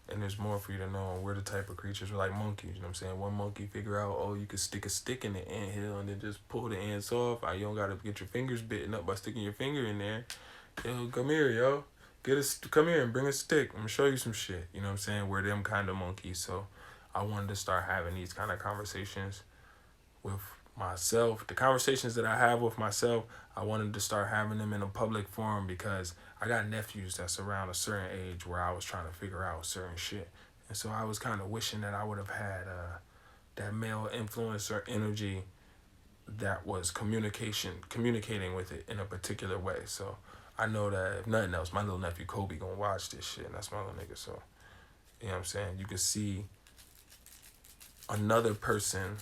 And there's more for you to know. We're the type of creatures, we're like monkeys, you know what I'm saying? One monkey figure out, oh, you could stick a stick in the anthill and then just pull the ants off. You don't gotta get your fingers bitten up by sticking your finger in there. Yo, come here, yo. Come here and bring a stick. I'm gonna show you some shit. You know what I'm saying? We're them kind of monkeys. So I wanted to start having these kind of conversations with myself. The conversations that I have with myself, I wanted to start having them in a public forum because I got nephews that's around a certain age where I was trying to figure out certain shit. And so I was kind of wishing that I would have had that male influencer energy that was communicating with it in a particular way. So I know that if nothing else, my little nephew Kobe gonna watch this shit, and that's my little nigga. So, you know what I'm saying? You can see another person,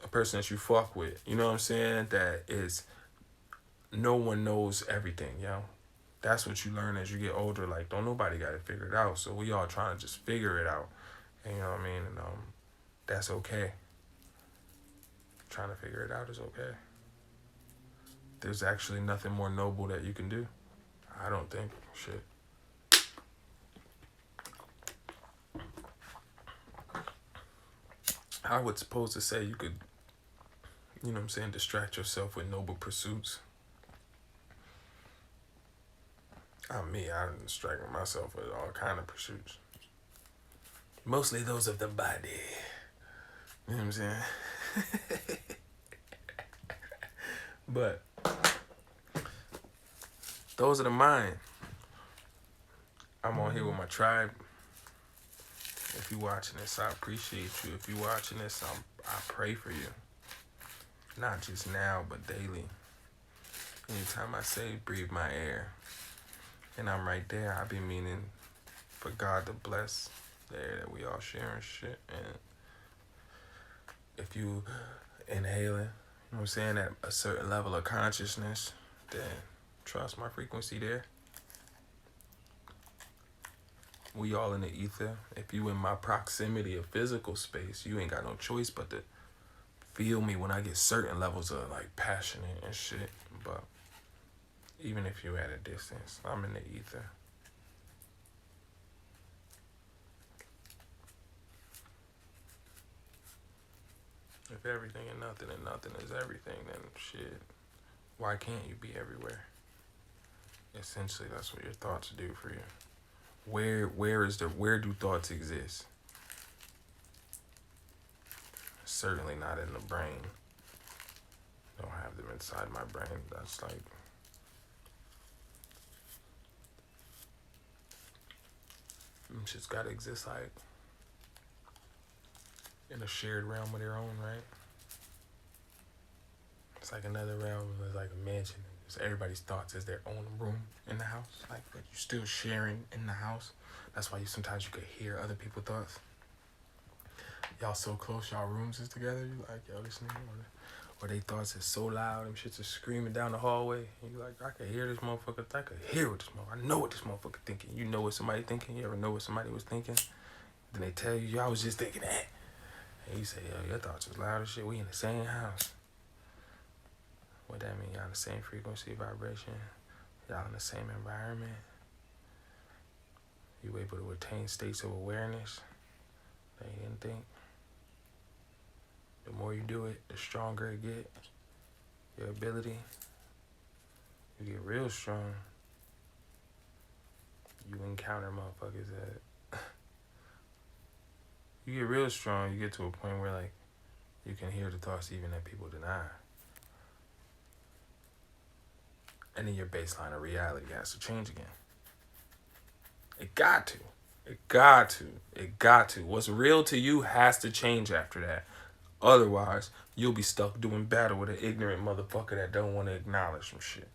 a person that you fuck with, you know what I'm saying? That is, no one knows everything, yo. That's what you learn as you get older. Like, don't nobody got it figured out. So we all trying to just figure it out. And you know what I mean? And that's okay. Trying to figure it out is okay. There's actually nothing more noble that you can do. I don't think. Shit. I would suppose to say you could, you know what I'm saying, distract yourself with noble pursuits. I'm distracting myself with all kind of pursuits. Mostly those of the body. You know what I'm saying? But those are the mine. I'm on here with my tribe. If you watching this, I appreciate you. If you watching this, I pray for you. Not just now, but daily. Anytime I say breathe my air, and I'm right there, I be meaning for God to bless the air that we all share and shit. And if you inhaling, you know what I'm saying, at a certain level of consciousness, then trust my frequency there. We all in the ether. If you in my proximity of physical space, you ain't got no choice but to feel me when I get certain levels of like passionate and shit. But even if you at a distance, I'm in the ether. If everything and nothing is everything, then shit, why can't you be everywhere? Essentially, that's what your thoughts do for you. Where do thoughts exist? Certainly not in the brain. Don't have them inside my brain. That's like shit's gotta exist like in a shared realm of their own, right? It's like another realm. It's like a mansion. It's everybody's thoughts is their own room in the house. Like, but you're still sharing in the house. That's why sometimes you could hear other people's thoughts. Y'all so close, y'all rooms is together. You like, yo, this nigga, or they thoughts is so loud, them shits are screaming down the hallway. And you like, I could hear this motherfucker. I could hear what this motherfucker. I know what this motherfucker thinking. You know what somebody thinking. You ever know what somebody was thinking? Then they tell you, y'all was just thinking that. And you say, yo, your thoughts was loud as shit. We in the same house. What that mean? Y'all in the same frequency, vibration. Y'all in the same environment. You able to attain states of awareness that you didn't think. The more you do it, the stronger it get. Your ability. You get real strong. You encounter motherfuckers that you get real strong. You get to a point where like you can hear the thoughts even that people deny. And then your baseline of reality has to change again. It got to. It got to. It got to. What's real to you has to change after that. Otherwise, you'll be stuck doing battle with an ignorant motherfucker that don't want to acknowledge some shit.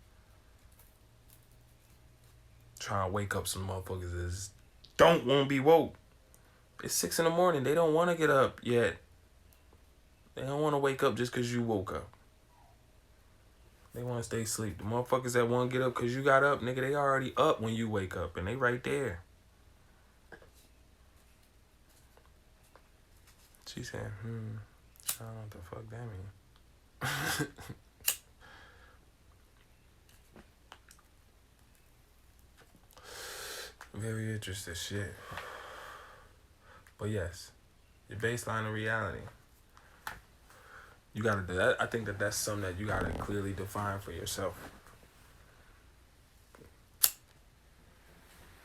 Trying to wake up some motherfuckers that don't want to be woke. It's 6 a.m. They don't want to get up yet. They don't want to wake up just because you woke up. They want to stay asleep. The motherfuckers that want to get up because you got up, nigga, they already up when you wake up. And they right there. She said, I don't know what the fuck that mean. Very interesting shit. But yes, your baseline of reality. You gotta do that. I think that's something that you gotta clearly define for yourself.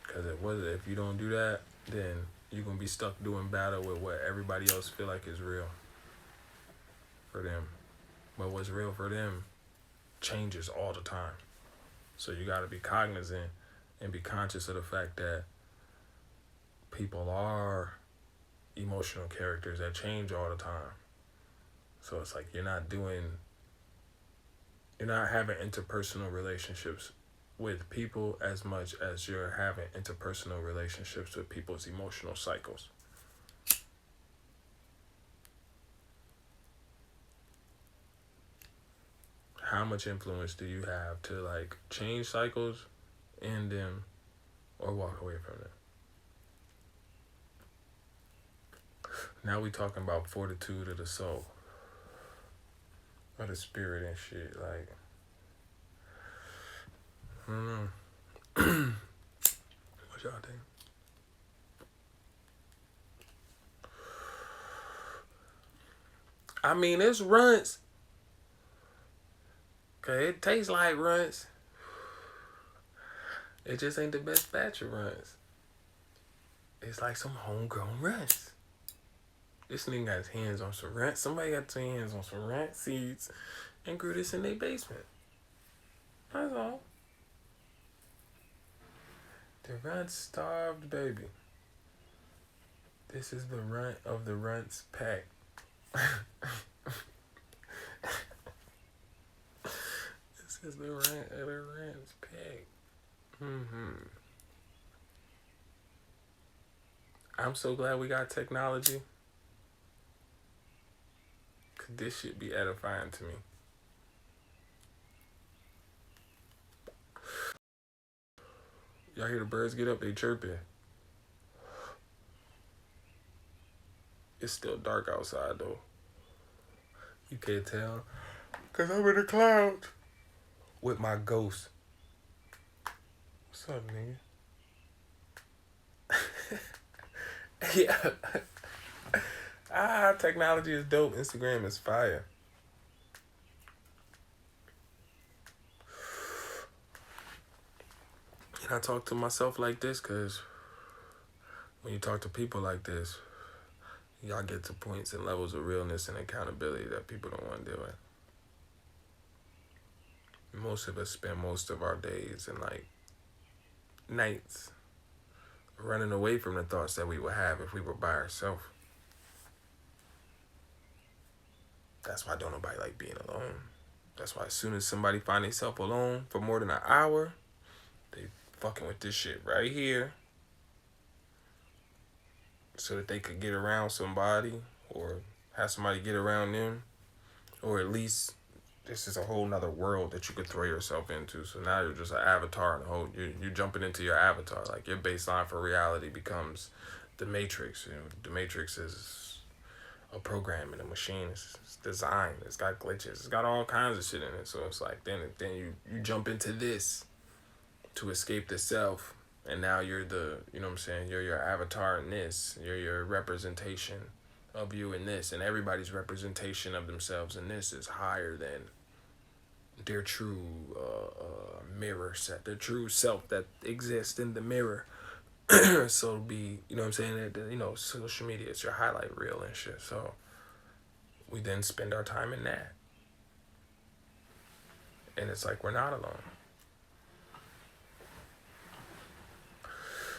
Because if you don't do that, then you're gonna be stuck doing battle with what everybody else feel like is real for them. But what's real for them changes all the time. So you gotta be cognizant and be conscious of the fact that people are emotional characters that change all the time. So it's like you're not having interpersonal relationships with people as much as you're having interpersonal relationships with people's emotional cycles. How much influence do you have to like change cycles, end them, or walk away from them? Now we talking about fortitude of the soul. Or the spirit and shit, like I don't know. What y'all think? I mean, it's runts. Okay, it tastes like runts. It just ain't the best batch of runts. It's like some homegrown runts. This nigga got his hands on some rent. Somebody got their hands on some rent seeds and grew this in their basement. That's all. The runt starved baby. This is the runt of the runts pack. This is the runt of the runts pack. I'm so glad we got technology. Cause this shit be edifying to me. Y'all hear the birds get up? They chirping. It's still dark outside though. You can't tell. Cause I'm in the clouds. With my ghost. What's up, nigga? Yeah. Technology is dope. Instagram is fire. And I talk to myself like this because when you talk to people like this, y'all get to points and levels of realness and accountability that people don't want to deal with. Most of us spend most of our days and like nights running away from the thoughts that we would have if we were by ourselves. That's why don't nobody like being alone. That's why as soon as somebody find themselves alone for more than an hour, they fucking with this shit right here so that they could get around somebody or have somebody get around them, or at least this is a whole nother world that you could throw yourself into. So now you're just an avatar and you're jumping into your avatar. Like your baseline for reality becomes the Matrix. You know, the Matrix is a program in a machine. It's designed. It's got glitches. It's got all kinds of shit in it. So it's like then you jump into this to escape the self, and now you're the, you know what I'm saying, you're your avatar in this. You're your representation of you in this, and everybody's representation of themselves in this is higher than their true mirror set, the true self that exists in the mirror. So it'll be, you know what I'm saying, you know, social media, it's your highlight reel and shit. So we then spend our time in that. And it's like we're not alone.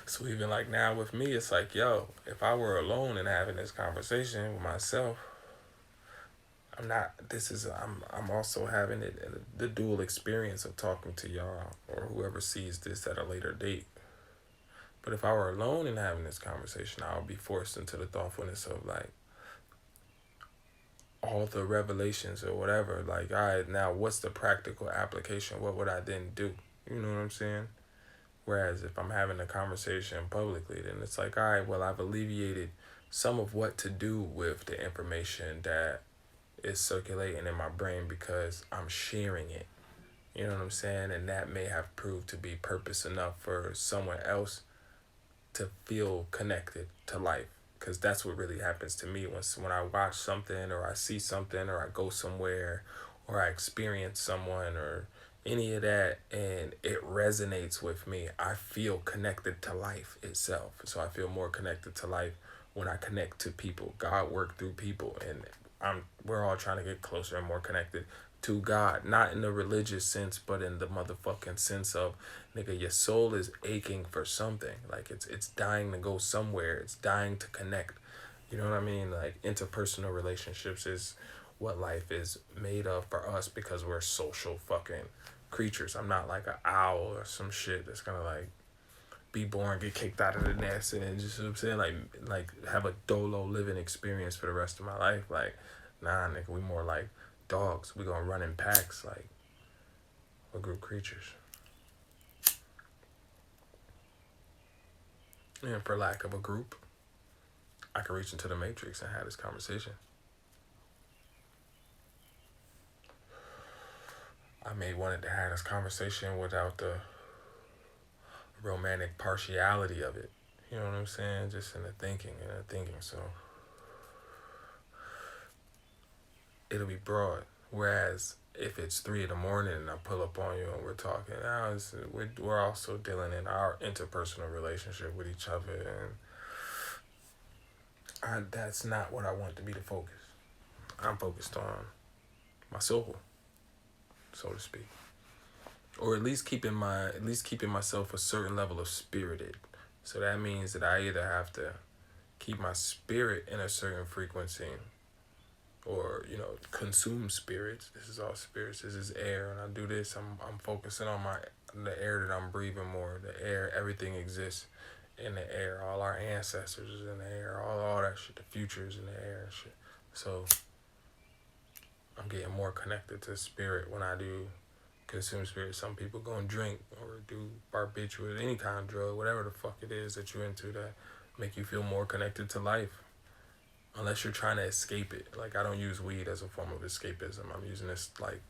So even like now with me, it's like, yo, if I were alone and having this conversation with myself, I'm also having the dual experience of talking to y'all or whoever sees this at a later date. But if I were alone and having this conversation, I would be forced into the thoughtfulness of like all the revelations or whatever. Like, all right, now what's the practical application? What would I then do? You know what I'm saying? Whereas if I'm having a conversation publicly, then it's like, all right, well, I've alleviated some of what to do with the information that is circulating in my brain because I'm sharing it. You know what I'm saying? And that may have proved to be purpose enough for someone else to feel connected to life. Because that's what really happens to me when I watch something or I see something or I go somewhere or I experience someone or any of that and it resonates with me. I feel connected to life itself. So I feel more connected to life when I connect to people. God worked through people, and we're all trying to get closer and more connected to God, not in the religious sense, but in the motherfucking sense of, nigga, your soul is aching for something. Like it's dying to go somewhere. It's dying to connect. You know what I mean? Like interpersonal relationships is what life is made of for us because we're social fucking creatures. I'm not like an owl or some shit that's gonna like be born, get kicked out of the nest, and just, you know what I'm saying, like have a dolo living experience for the rest of my life. Like, nah, nigga, we more like dogs. We gonna run in packs, like we're group creatures. And for lack of a group, I can reach into the Matrix and have this conversation. I may wanted to have this conversation without the romantic partiality of it. You know what I'm saying? Just in the thinking. So it'll be broad. Whereas if it's 3 a.m. and I pull up on you and we're talking, now we're also dealing in our interpersonal relationship with each other, and That's not what I want to be the focus. I'm focused on my soul, so to speak, or at least keeping myself a certain level of spirited. So that means that I either have to keep my spirit in a certain frequency, or consume spirits. This is all spirits. This is air, and I do this. I'm focusing on the air that I'm breathing more. The air, everything exists in the air. All our ancestors is in the air. All that shit. The future is in the air and shit. So I'm getting more connected to spirit when I do consume spirit. Some people go and drink or do barbiturate, any kind of drug, whatever the fuck it is that you're into that make you feel more connected to life. Unless you're trying to escape it. Like, I don't use weed as a form of escapism. I'm using this, like,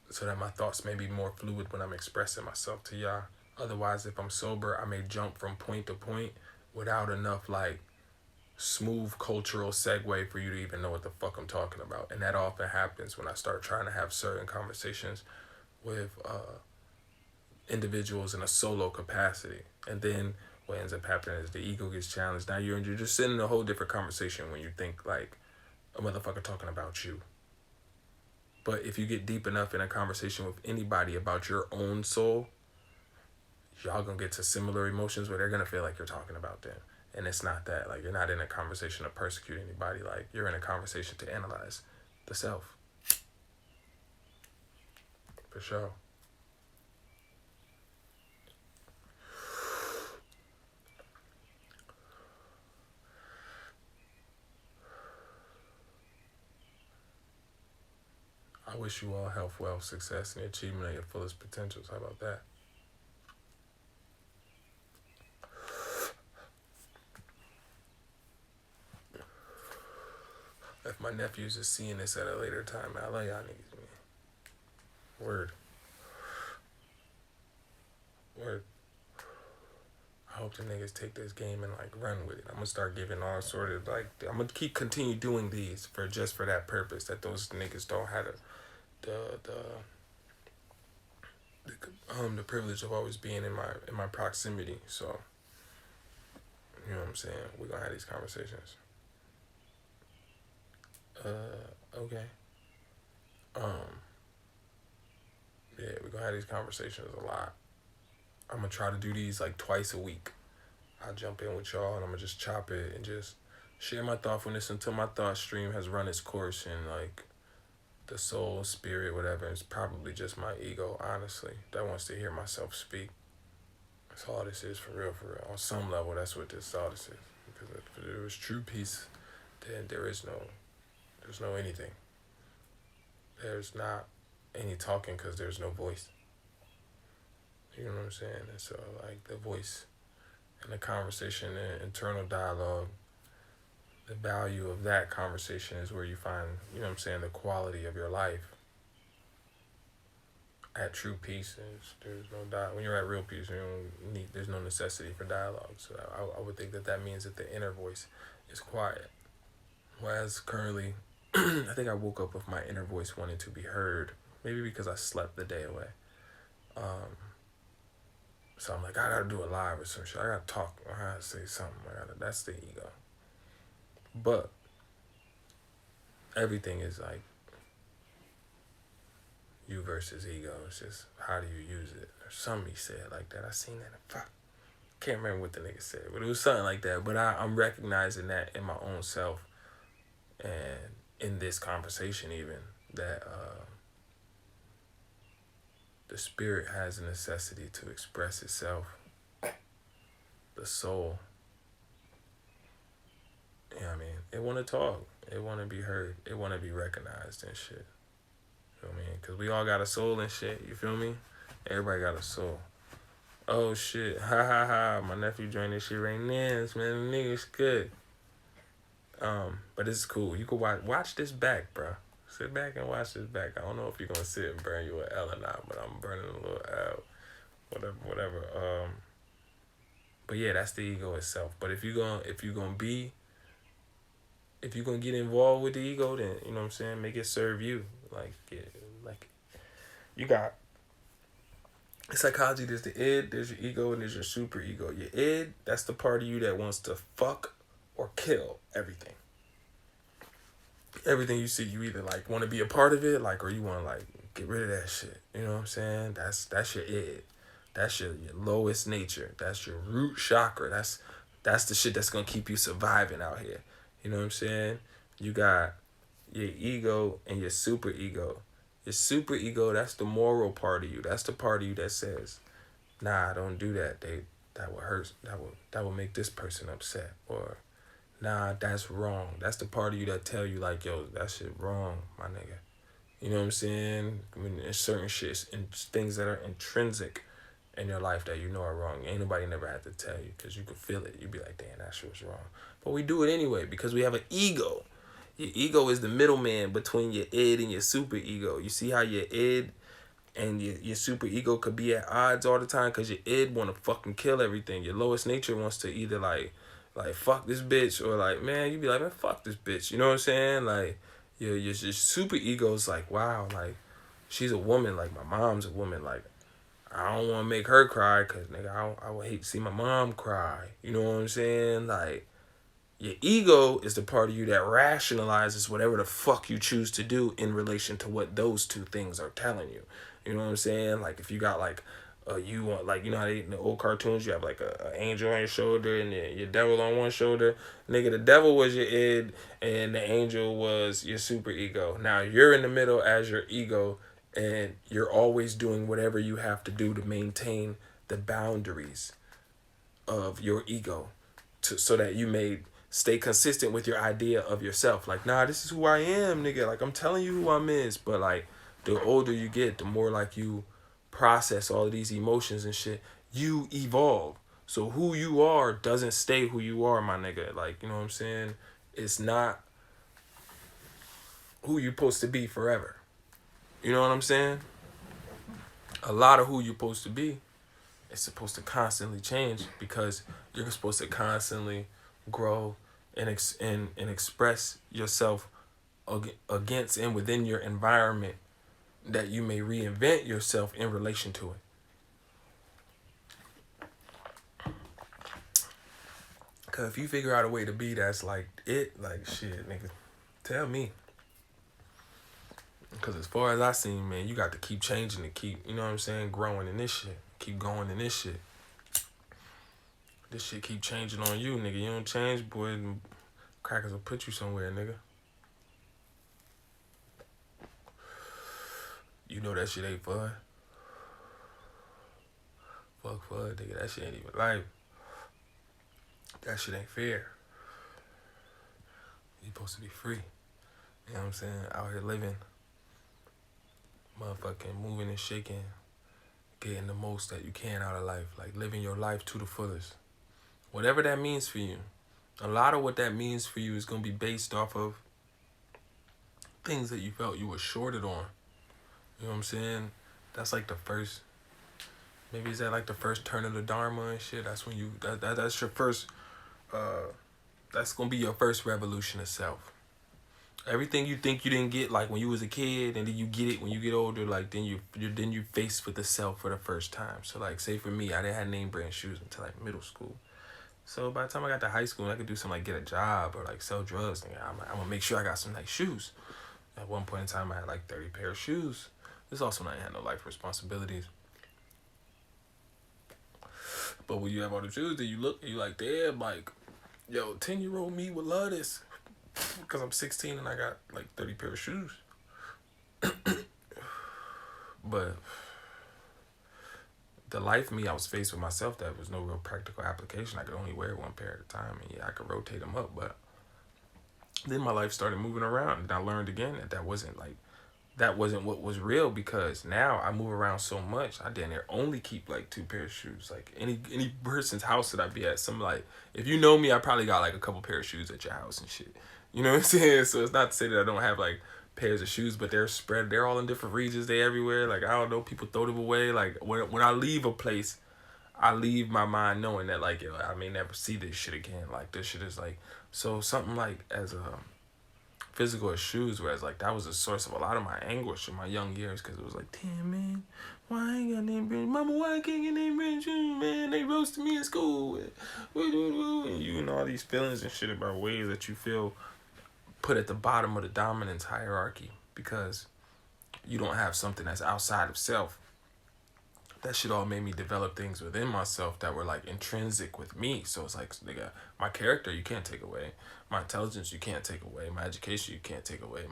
so that my thoughts may be more fluid when I'm expressing myself to y'all. Otherwise, if I'm sober, I may jump from point to point without enough, like, smooth cultural segue for you to even know what the fuck I'm talking about. And that often happens when I start trying to have certain conversations with individuals in a solo capacity. And then what ends up happening is the ego gets challenged. Now you're just sitting in a whole different conversation when you think like a motherfucker talking about you. But if you get deep enough in a conversation with anybody about your own soul, y'all gonna get to similar emotions where they're gonna feel like you're talking about them. And it's not that. Like, you're not in a conversation to persecute anybody. Like, you're in a conversation to analyze the self. For sure. I wish you all health, wealth, success, and the achievement of your fullest potentials. How about that? If my nephews are seeing this at a later time, I love y'all niggas, man. Word. Word. I hope the niggas take this game and, like, run with it. I'm gonna start giving all sort of, like, I'm gonna continue doing these for that purpose, that those niggas don't have the privilege of always being in my proximity. So, you know what I'm saying? We're gonna have these conversations. Okay. Yeah, we're gonna have these conversations a lot. I'm gonna try to do these like twice a week. I'll jump in with y'all and I'm gonna just chop it and just share my thoughtfulness until my thought stream has run its course, and like the soul, spirit, whatever, it's probably just my ego, honestly, that wants to hear myself speak. That's all this is, for real, for real. On some level, that's what all this is. Because if there was true peace, then there's no anything. There's not any talking because there's no voice. You know what I'm saying? And so, like, the voice and the conversation and internal dialogue, the value of that conversation is where you find, you know what I'm saying, the quality of your life. At true peace, there's no dialogue. When you're at real peace, there's no necessity for dialogue. So I would think that means that the inner voice is quiet. Whereas currently, I think I woke up with my inner voice wanting to be heard. Maybe because I slept the day away. So I'm like, I gotta do a live or some shit. I gotta talk. I gotta say something. That's the ego. But everything is like you versus ego. It's just, how do you use it? Or somebody said like that. I seen that. Fuck. Can't remember what the nigga said, but it was something like that. But I'm recognizing that in my own self, and in this conversation even, that the spirit has a necessity to express itself. The soul, you know what I mean? It want to talk. It want to be heard. It want to be recognized and shit. You know what I mean? Because we all got a soul and shit. You feel me? Everybody got a soul. Oh shit. Ha ha ha. My nephew joined this shit right now. This man, nigga's good. But it's cool. You can watch this back, bro. Sit back and watch this back. I don't know if you're gonna sit and burn you an L or not, but I'm burning a little L. Whatever. But yeah, that's the ego itself. But if you're gonna get involved with the ego, then you know what I'm saying, make it serve you. Like you got, in psychology, there's the id, there's your ego, and there's your super ego. Your id, that's the part of you that wants to fuck or kill everything. Everything you see, you either like want to be a part of it, like, or you want to like get rid of that shit. You know what I'm saying? That's your id. That's your lowest nature. That's your root chakra. That's the shit that's gonna keep you surviving out here. You know what I'm saying? You got your ego and your super ego. Your super ego, that's the moral part of you. That's the part of you that says, nah, don't do that. That will hurt. That will make this person upset. Or nah, that's wrong. That's the part of you that tell you like, yo, that shit wrong, my nigga. You know what I'm saying? When there's certain shits and things that are intrinsic in your life that you know are wrong. Ain't nobody never had to tell you because you could feel it. You'd be like, damn, that shit was wrong. But we do it anyway because we have an ego. Your ego is the middleman between your id and your super ego. You see how your id and your super ego could be at odds all the time because your id want to fucking kill everything. Your lowest nature wants to either like fuck this bitch or like, man, you be like, man, fuck this bitch. You know what I'm saying? Like your super ego's like, wow, like she's a woman, like my mom's a woman, like I don't want to make her cry because nigga, I would hate to see my mom cry. You know what I'm saying? Like your ego is the part of you that rationalizes whatever the fuck you choose to do in relation to what those two things are telling you. You know what I'm saying? Like if you got like you want, like, you know how they, in the old cartoons you have like a angel on your shoulder and your devil on one shoulder. Nigga, the devil was your id and the angel was your super ego. Now you're in the middle as your ego and you're always doing whatever you have to do to maintain the boundaries of your ego so that you may stay consistent with your idea of yourself. Like, nah, this is who I am, nigga. Like, I'm telling you who I'm is. But, like, the older you get, the more, like, you process all of these emotions and shit, you evolve. So who you are doesn't stay who you are, my nigga. Like, you know what I'm saying? It's not who you're supposed to be forever. You know what I'm saying? A lot of who you're supposed to be is supposed to constantly change because you're supposed to constantly grow and express yourself against and within your environment that you may reinvent yourself in relation to it. Because if you figure out a way to be that's like it, like shit, nigga, tell me. Because as far as I seen, man, you got to keep changing to keep, you know what I'm saying, growing in this shit. Keep going in this shit. This shit keep changing on you, nigga. You don't change, boy, crackers will put you somewhere, nigga. You know that shit ain't fun. Fuck fun, nigga. That shit ain't even life. That shit ain't fair. You supposed to be free. You know what I'm saying? Out here living. Motherfucking moving and shaking. Getting the most that you can out of life. Like living your life to the fullest. Whatever that means for you. A lot of what that means for you is going to be based off of things that you felt you were shorted on. You know what I'm saying? That's like the first, maybe is that like the first turn of the Dharma and shit? That's when you, that's your first, that's going to be your first revolution of self. Everything you think you didn't get, like when you was a kid, and then you get it when you get older, like then you faced with the self for the first time. So like, say for me, I didn't have name brand shoes until like middle school. So by the time I got to high school, I could do something like get a job or like sell drugs. And I'm gonna make sure I got some nice shoes. At one point in time, I had like 30 pair of shoes. This also not had no life responsibilities. But when you have all the shoes, then you look and you like, damn, like, yo, 10-year-old me would love this. Because I'm 16 and I got like 30 pair of shoes. But the life me I was faced with myself, that was no real practical application. I could only wear one pair at a time, and yeah, I could rotate them up. But then my life started moving around, and I learned again that wasn't what was real, because now I move around so much, I damn near only keep like 2 pairs of shoes. Like any person's house that I be at, some like, if you know me, I probably got like a couple pair of shoes at your house and shit. You know what I'm saying? So it's not to say that I don't have like pairs of shoes, but they're spread. They're all in different regions. They everywhere. Like, I don't know, people throw them away. Like when I leave a place, I leave my mind knowing that like, yo, I may never see this shit again. Like this shit is like, so something like as physical as shoes, whereas like that was the source of a lot of my anguish in my young years, because it was like, damn man, why I ain't got name brand, mama, why I can't get name brand shoes, man, they roasted me in school, and you know all these feelings and shit about ways that you feel put at the bottom of the dominance hierarchy because you don't have something that's outside of self. That shit all made me develop things within myself that were like intrinsic with me. So it's like, nigga, my character you can't take away, my intelligence you can't take away, my education you can't take away,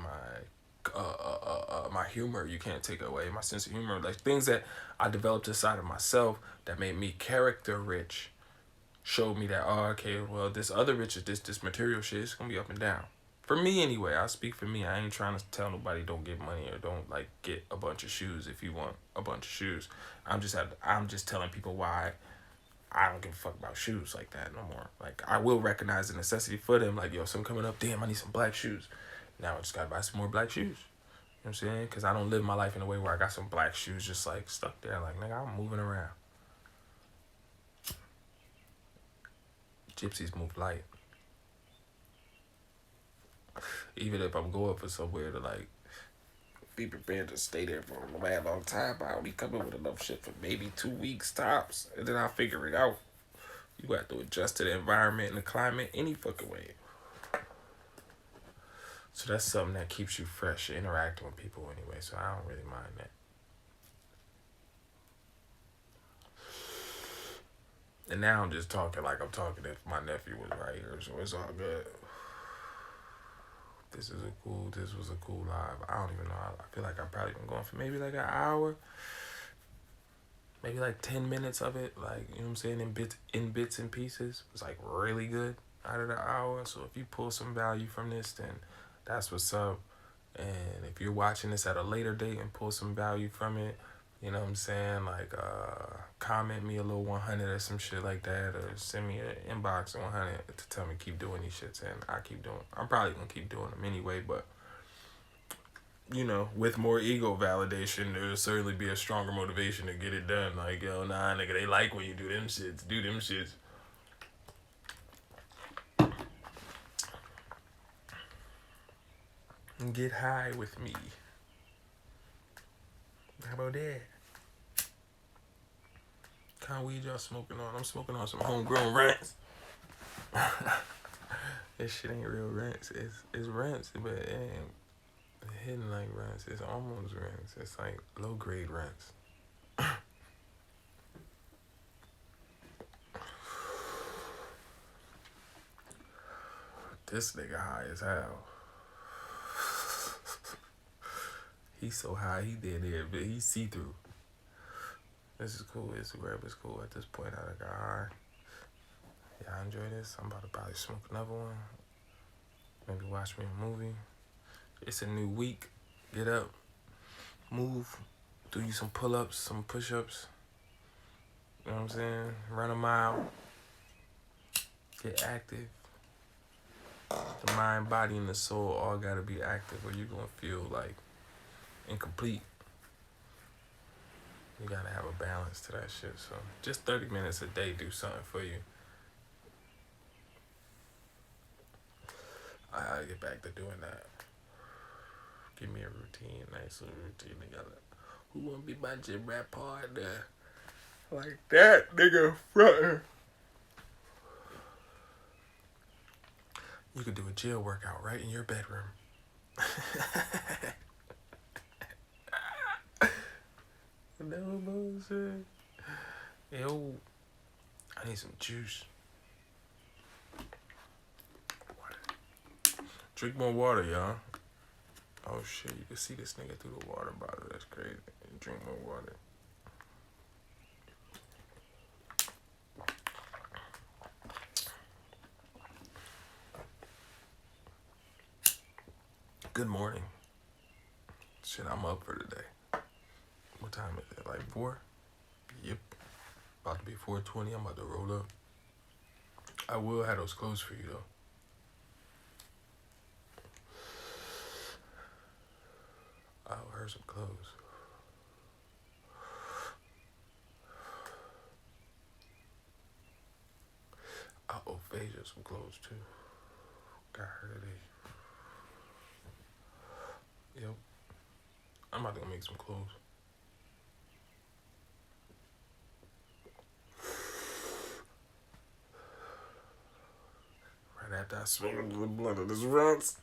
my humor you can't take away, my sense of humor, like things that I developed inside of myself that made me character rich, showed me that, oh, okay, well, this other riches, this material shit is gonna be up and down. For me anyway, I speak for me. I ain't trying to tell nobody don't get money or don't like get a bunch of shoes if you want a bunch of shoes. I'm just telling people why I don't give a fuck about shoes like that no more. Like I will recognize the necessity for them. Like, yo, something coming up, damn, I need some black shoes. Now I just gotta buy some more black shoes. You know what I'm saying? Because I don't live my life in a way where I got some black shoes just like stuck there. Like, nigga, I'm moving around. Gypsies move light. Even if I'm going for somewhere to like be prepared to stay there for a mad long time, I only come in with enough shit for maybe 2 weeks tops, and then I'll figure it out. You have to adjust to the environment and the climate any fucking way. So that's something that keeps you fresh, interacting with people anyway, so I don't really mind that. And now I'm just talking like I'm talking if my nephew was right here, so it's all good. This was a cool live. I don't even know. I feel like I've probably been going for maybe like an hour. Maybe like 10 minutes of it. Like, you know what I'm saying? In bits and pieces. It was like really good out of the hour. So if you pull some value from this, then that's what's up. And if you're watching this at a later date and pull some value from it, you know what I'm saying? Like, comment me a little 100 or some shit like that, or send me an inbox 100 to tell me keep doing these shits, and I keep doing. I'm probably gonna keep doing them anyway, but you know, with more ego validation, there'll certainly be a stronger motivation to get it done. Like, yo, nah, nigga, they like when you do them shits. Do them shits. And get high with me. How about that? Kind of weed y'all smoking on? I'm smoking on some homegrown rents. This shit ain't real rents. It's rents, but it ain't hidden like rents. It's almost rents. It's like low grade rents. This nigga high as hell. He's so high, he dead there, but he's see-through. This is cool. Instagram is cool at this point. I got high. Yeah, I enjoy this. I'm about to probably smoke another one. Maybe watch me a movie. It's a new week. Get up. Move. Do you some pull-ups, some push-ups. You know what I'm saying? Run a mile. Get active. The mind, body, and the soul all gotta be active, or you're gonna feel like incomplete. You gotta have a balance to that shit. So just 30 minutes a day do something for you. I gotta get back to doing that. Give me a routine, nice little routine together. Who wanna be my gym rap partner? Like that, nigga, frontin'. You could do a jail workout right in your bedroom. No bullshit. Yo, I need some juice. Water. Drink more water, y'all. Oh shit, you can see this nigga through the water bottle. That's crazy. Drink more water. Good morning. Shit, I'm up for today. What time is it? Like 4? Yep. About to be 4:20. I'm about to roll up. I will have those clothes for you though. I'll wear some clothes. I'll owe Phaedra some clothes too. Got her today. Yep. I'm about to go make some clothes. Right after I smoke a little blunt of this runs.